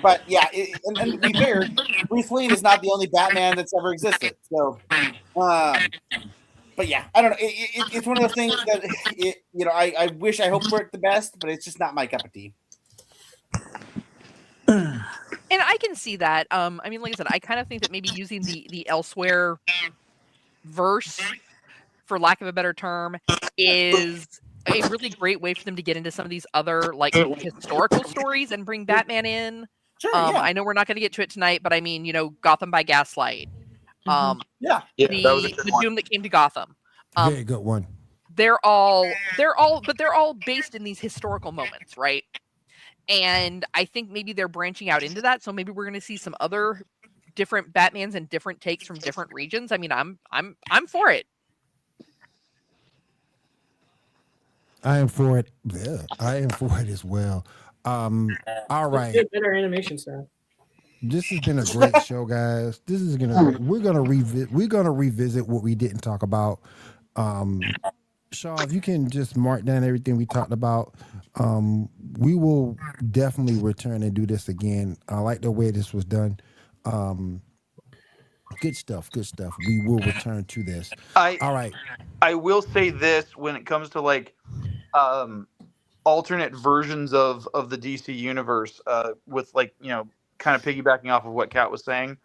But yeah, and to be fair, Bruce Wayne is not the only Batman that's ever existed. So, but yeah, I don't know. It's one of those things that I hope for it the best, but it's just not my cup of tea. And I can see that. I mean, like I said, I kind of think that maybe using the elsewhere verse, for lack of a better term, is a really great way for them to get into some of these other like historical stories and bring Batman in. Sure, yeah. I know we're not going to get to it tonight, but I mean, Gotham by Gaslight. Yeah. Yeah, that was a The good one. Doom that came to Gotham. Very good one. They're all based in these historical moments, right? And I think maybe they're branching out into that. So maybe we're going to see some other different Batmans and different takes from different regions. I mean, I'm for it. I am for it. Yeah, I am for it as well. All right. Get better animation stuff. This has been a great show, guys. We're gonna revisit what we didn't talk about. Shaw, if you can just mark down everything we talked about, we will definitely return and do this again. I like the way this was done. Good stuff. We will return to this. All right. I will say this when it comes to like alternate versions of the DC universe, with like, kind of piggybacking off of what Kat was saying.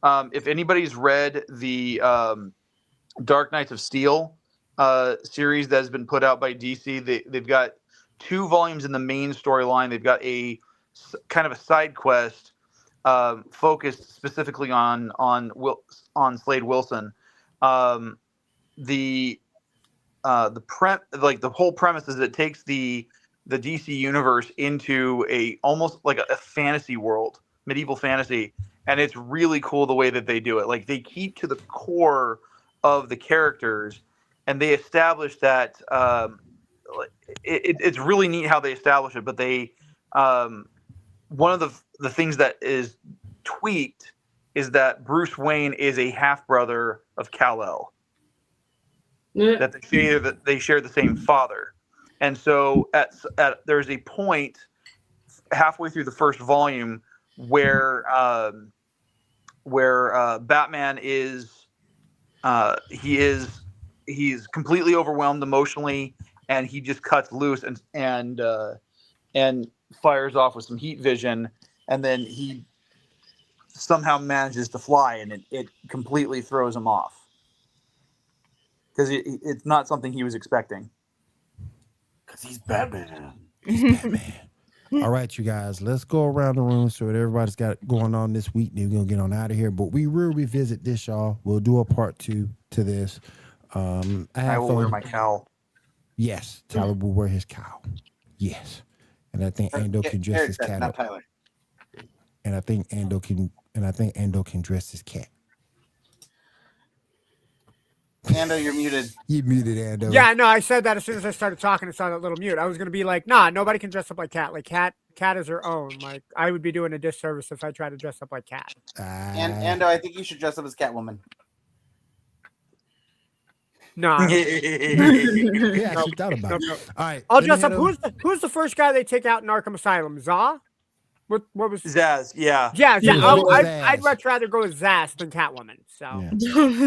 If anybody's read the Dark Knights of Steel series that has been put out by DC, they've got 2 volumes in the main storyline. They've got a kind of a side quest focused specifically on Slade Wilson. The whole premise is it takes the DC universe into almost like a fantasy world, medieval fantasy, and it's really cool the way that they do it. Like, they keep to the core of the characters, and they establish that it's really neat how they establish it. But they one of the things that is tweaked is that Bruce Wayne is a half brother of Kal-El. That they share the same father, and so there's a point halfway through the first volume where Batman is he's completely overwhelmed emotionally, and he just cuts loose and fires off with some heat vision, and then he somehow manages to fly, and it completely throws him off. Because it's not something he was expecting. Because he's Batman. All right, you guys, let's go around the room so what everybody's got going on this week. Then we're going to get on out of here. But we will revisit this, y'all. We'll do a part 2 to this. I will wear my cowl. Yes, Tyler will wear his cowl. Yes. And I think Ando can dress his cat not up. Tyler. And I think Ando can dress his cat. Ando, you're muted. You muted, Ando. Yeah, no, I said that as soon as I started talking. I saw that little mute. I was gonna be like, nah, nobody can dress up like Cat. Like Cat is her own. Like, I would be doing a disservice if I tried to dress up like Cat. And Ando, I think you should dress up as Catwoman. No. Yeah, actually thought about it. All right. I'll dress up. Who's the first guy they take out in Arkham Asylum? Za? What was Zaz? Yeah. Yeah, Yeah, Zaz. I'd Zaz. much rather go with Zaz than Catwoman. So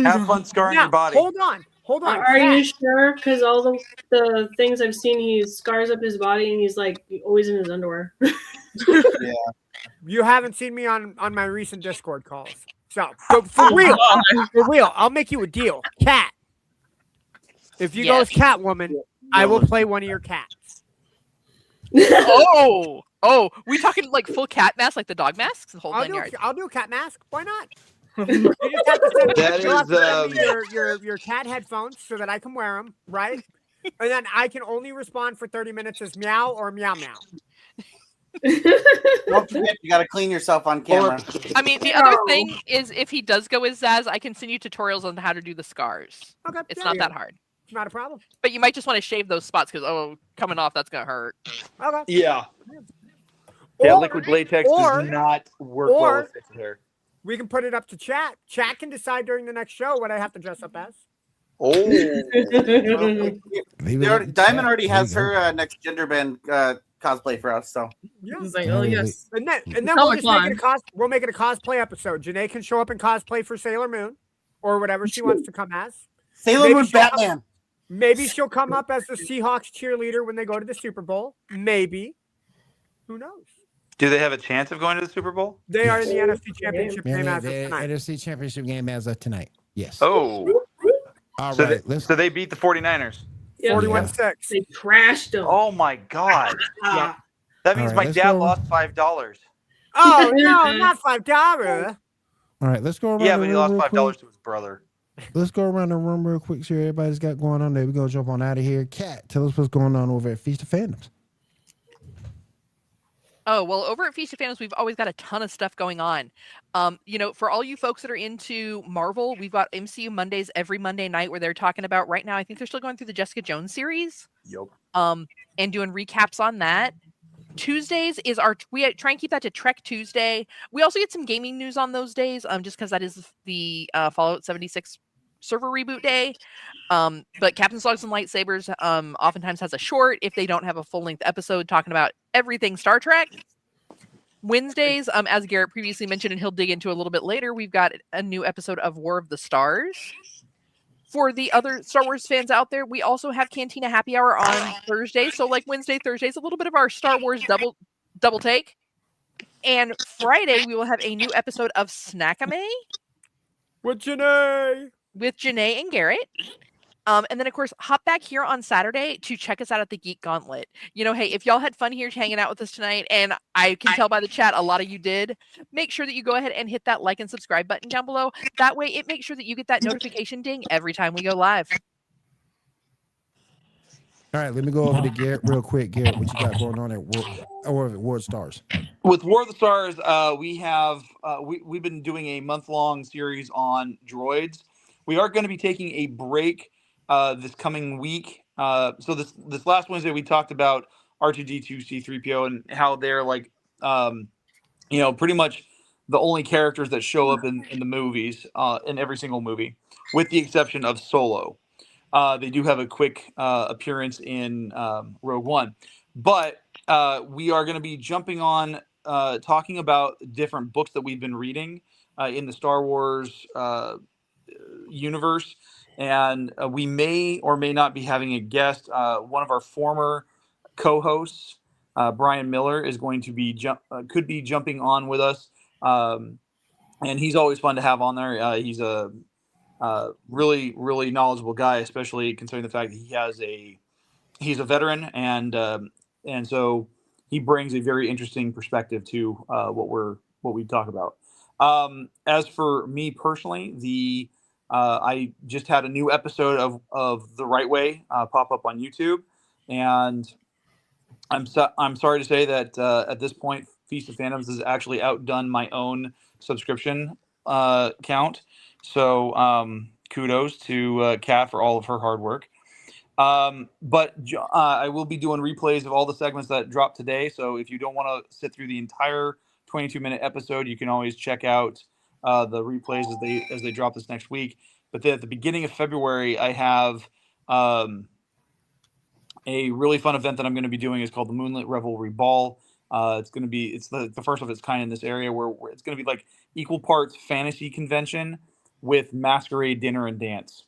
Have fun scarring now, your body. hold on. Are Cat. you sure? Because all the things I've seen, he scars up his body and he's like always in his underwear. Yeah. You haven't seen me on my recent Discord calls. So for real, I'll make you a deal. Cat. If you go as Catwoman, I will play one of your cats. Oh, we talking like full cat mask, like the dog masks? The whole I'll do a cat mask. Why not? You just have to send me your cat headphones so that I can wear them, right? And then I can only respond for 30 minutes as meow or meow meow. Don't forget, you got to clean yourself on camera. I mean, the other thing is if he does go as Zaz, I can send you tutorials on how to do the scars. Okay, It's not that hard. It's not a problem. But you might just want to shave those spots because, coming off, that's going to hurt. Okay. Yeah. Or, liquid latex does not work well with facial hair. We can put it up to chat. Chat can decide during the next show what I have to dress up as. Oh. Diamond already has her next gender band cosplay for us, so. Yeah. It's like, oh yes. And then we'll just make it we'll make it a cosplay episode. Janae can show up in cosplay for Sailor Moon or whatever she wants to come as. Sailor Moon Batman. Maybe she'll come up as the Seahawks cheerleader when they go to the Super Bowl. Maybe. Who knows? Do they have a chance of going to the Super Bowl? They are in the NFC Championship game as of the tonight. NFC Championship game as of tonight. Yes. Oh. All so right. so they beat the 49ers. Yeah. 41.6. They trashed them. Oh my god. Ah. That means All right, my let's dad go. lost $5. Oh no, not $5. All right, let's go around Yeah, the but he room lost real $5 quick. to his brother. Let's go around the room real quick. See what everybody's got going on. There we go. Jump on out of here. Kat, tell us what's going on over at Feast of Fandoms. Oh, well, over at Feast of Fandoms, we've always got a ton of stuff going on. For all you folks that are into Marvel, we've got MCU Mondays every Monday night where they're talking about, right now, I think they're still going through the Jessica Jones series. Yep. And doing recaps on that. Tuesdays is we try and keep that to Trek Tuesday. We also get some gaming news on those days, just because that is the Fallout 76 server reboot day. But Captain Slugs and Lightsabers oftentimes has a short if they don't have a full-length episode talking about everything Star Trek. Wednesdays, as Garrett previously mentioned, and he'll dig into a little bit later, we've got a new episode of War of the Stars. For the other Star Wars fans out there, we also have Cantina Happy Hour on Thursday. So like Wednesday, Thursday is a little bit of our Star Wars double take. And Friday, we will have a new episode of Snackame With Janae. with Janae and Garrett. And then, of course, hop back here on Saturday to check us out at the Geek Gauntlet. Hey, if y'all had fun here hanging out with us tonight, and I can tell by the chat a lot of you did, make sure that you go ahead and hit that like and subscribe button down below. That way, it makes sure that you get that notification ding every time we go live. All right, let me go over to Garrett real quick. Garrett, what you got going on at World Stars? With War of the Stars, we've been doing a month-long series on droids. We are going to be taking a break this coming week. So this last Wednesday we talked about R2D2, C3PO, and how they're pretty much the only characters that show up in the movies, in every single movie, with the exception of Solo. They do have a quick appearance in Rogue One, but we are going to be jumping on talking about different books that we've been reading in the Star Wars universe. And we may or may not be having a guest. One of our former co-hosts, Brian Miller, is going to be could be jumping on with us, and he's always fun to have on there. He's a really, really knowledgeable guy, especially considering the fact that he's a veteran, and so he brings a very interesting perspective to what we talk about. As for me personally, I just had a new episode of The Right Way pop up on YouTube, and I'm sorry to say that at this point, Feast of Fandoms has actually outdone my own subscription count. So kudos to Kat for all of her hard work. But I will be doing replays of all the segments that dropped today. So if you don't want to sit through the entire 22-minute episode, you can always check out the replays as they drop this next week. But then at the beginning of February, I have a really fun event that I'm going to be doing. It's called the Moonlit Revelry Ball. It's the first of its kind in this area, where it's going to be like equal parts fantasy convention with masquerade dinner and dance.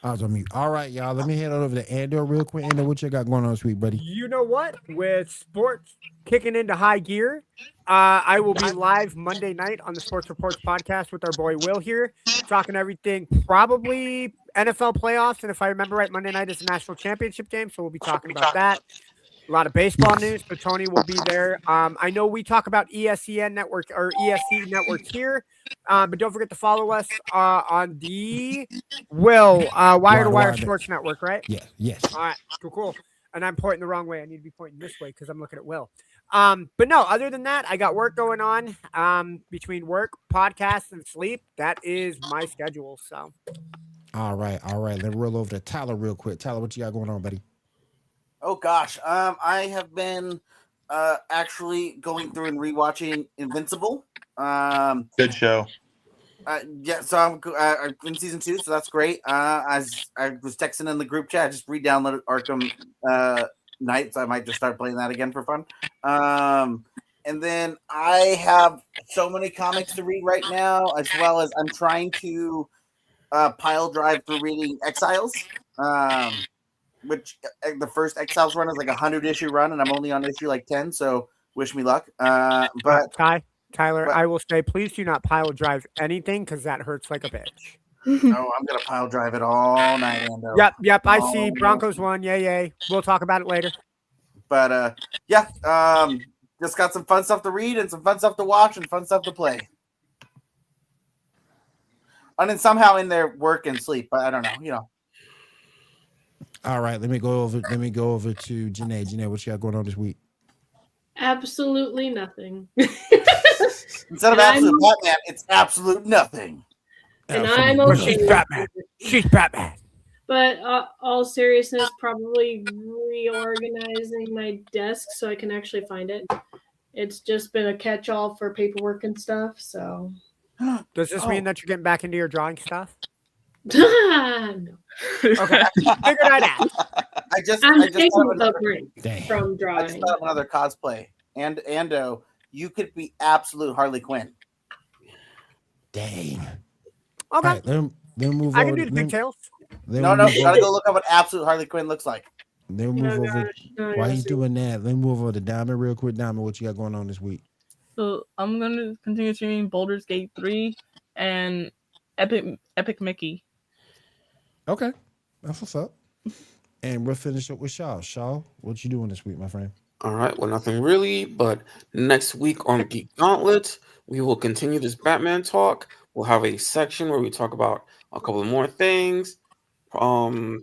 I was on mute. All right, y'all. Let me head on over to Andor real quick. Andor, what you got going on this week, buddy? You know what? With sports kicking into high gear, I will be live Monday night on the Sports Reports podcast with our boy Will here, talking everything probably NFL playoffs. And if I remember right, Monday night is the national championship game, so we'll be talking about that. A lot of baseball news, but Tony will be there. I know we talk about ESEN network or ESC network here, but don't forget to follow us on the Wire to Wire Sports Network, right? Yes. All right, cool. And I'm pointing the wrong way. I need to be pointing this way because I'm looking at Will. But no, other than that, I got work going on between work, podcasts, and sleep. That is my schedule. So. All right. Let's roll over to Tyler real quick. Tyler, what you got going on, buddy? Oh gosh, I have been actually going through and rewatching Invincible. Good show. Yeah, so I'm in season 2, so that's great. As I was texting in the group chat, I just re-downloaded Arkham Knight, so I might just start playing that again for fun. And then I have so many comics to read right now, as well as I'm trying to pile drive through reading Exiles. Which the first Exiles run is like a 100-issue run, and I'm only on issue like 10, so wish me luck. But Tyler, I will say, please do not pile drive anything because that hurts like a bitch. Oh, I'm gonna pile drive it all night, Ando. Yep. I Oh, see man. Broncos won. Yay. We'll talk about it later. But just got some fun stuff to read and some fun stuff to watch and fun stuff to play. And then somehow in there work and sleep, but I don't know, All right, let me go over to Janae. Janae, what you got going on this week? Absolutely nothing. Instead of absolute Batman, it's absolute nothing. And I'm okay. She's Batman. She's Batman. But all seriousness, probably reorganizing my desk so I can actually find it. It's just been a catch-all for paperwork and stuff. So, Does this mean that you're getting back into your drawing stuff? no. Okay, figured I'd ask. I just I'm thought taking of a another, break from I just drawing. thought of another cosplay. And Ando, you could be absolute Harley Quinn. Dang. Okay, All right, let me move I over. can do the pigtails. No, you gotta go look up what absolute Harley Quinn looks like. Then move over. While he's doing that, let me move over to Diamond real quick. Diamond, what you got going on this week? So I'm gonna continue streaming Baldur's Gate 3 and Epic Mickey. Okay, that's what's up. And we'll finish up with Shaw. Shaw, what you doing this week, my friend? All right, well, nothing really, but next week on Geek Gauntlet, we will continue this Batman talk. We'll have a section where we talk about a couple more things, probably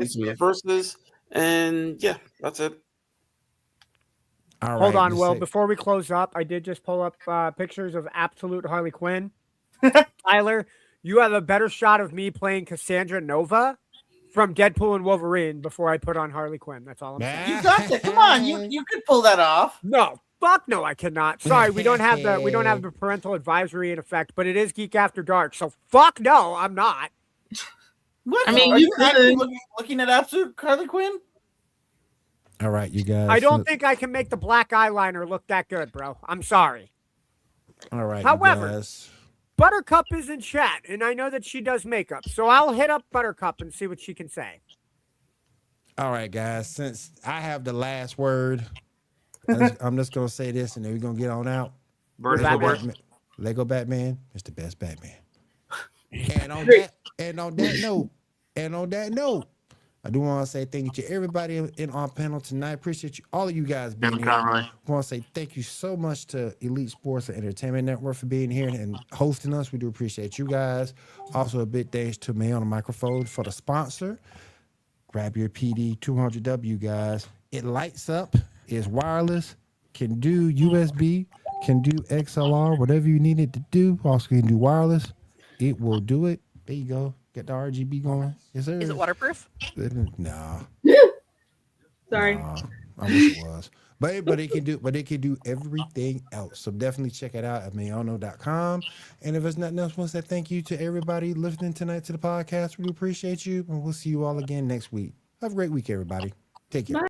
some of the verses, and yeah, that's it. All right. Hold on, Will. Before we close up, I did just pull up pictures of absolute Harley Quinn. Tyler, you have a better shot of me playing Cassandra Nova from Deadpool and Wolverine before I put on Harley Quinn. That's all I'm saying. You got that. Come on, you could pull that off. No, fuck no, I cannot. Sorry, we don't have the parental advisory in effect, but it is Geek After Dark, so fuck no, I'm not. What? I mean, Are you you actually could. looking at absolute Harley Quinn? All right, you guys. I don't think I can make the black eyeliner look that good, bro. I'm sorry. All right. However, you guys. Buttercup is in chat, and I know that she does makeup, so I'll hit up Buttercup and see what she can say. All right, guys. Since I have the last word, I'm just gonna say this, and then we're gonna get on out. Lego Batman is the best Batman. And on that note, I do want to say thank you to everybody in our panel tonight. Appreciate you, all of you guys being here. I want to say thank you so much to Elite Sports and Entertainment Network for being here and hosting us. We do appreciate you guys. Also, a big thanks to Maono Microphones for the sponsor. Grab your PD 200W, guys. It lights up, is wireless, can do USB, can do XLR, whatever you need it to do. Also can do wireless. It will do it. There you go. Get the RGB going. Yes, sir. Is it waterproof? No. Sorry. No, I wish it was. But it can do everything else. So definitely check it out at maono.com. And if there's nothing else, I want to say thank you to everybody listening tonight to the podcast. We appreciate you. And we'll see you all again next week. Have a great week, everybody. Take care. Bye.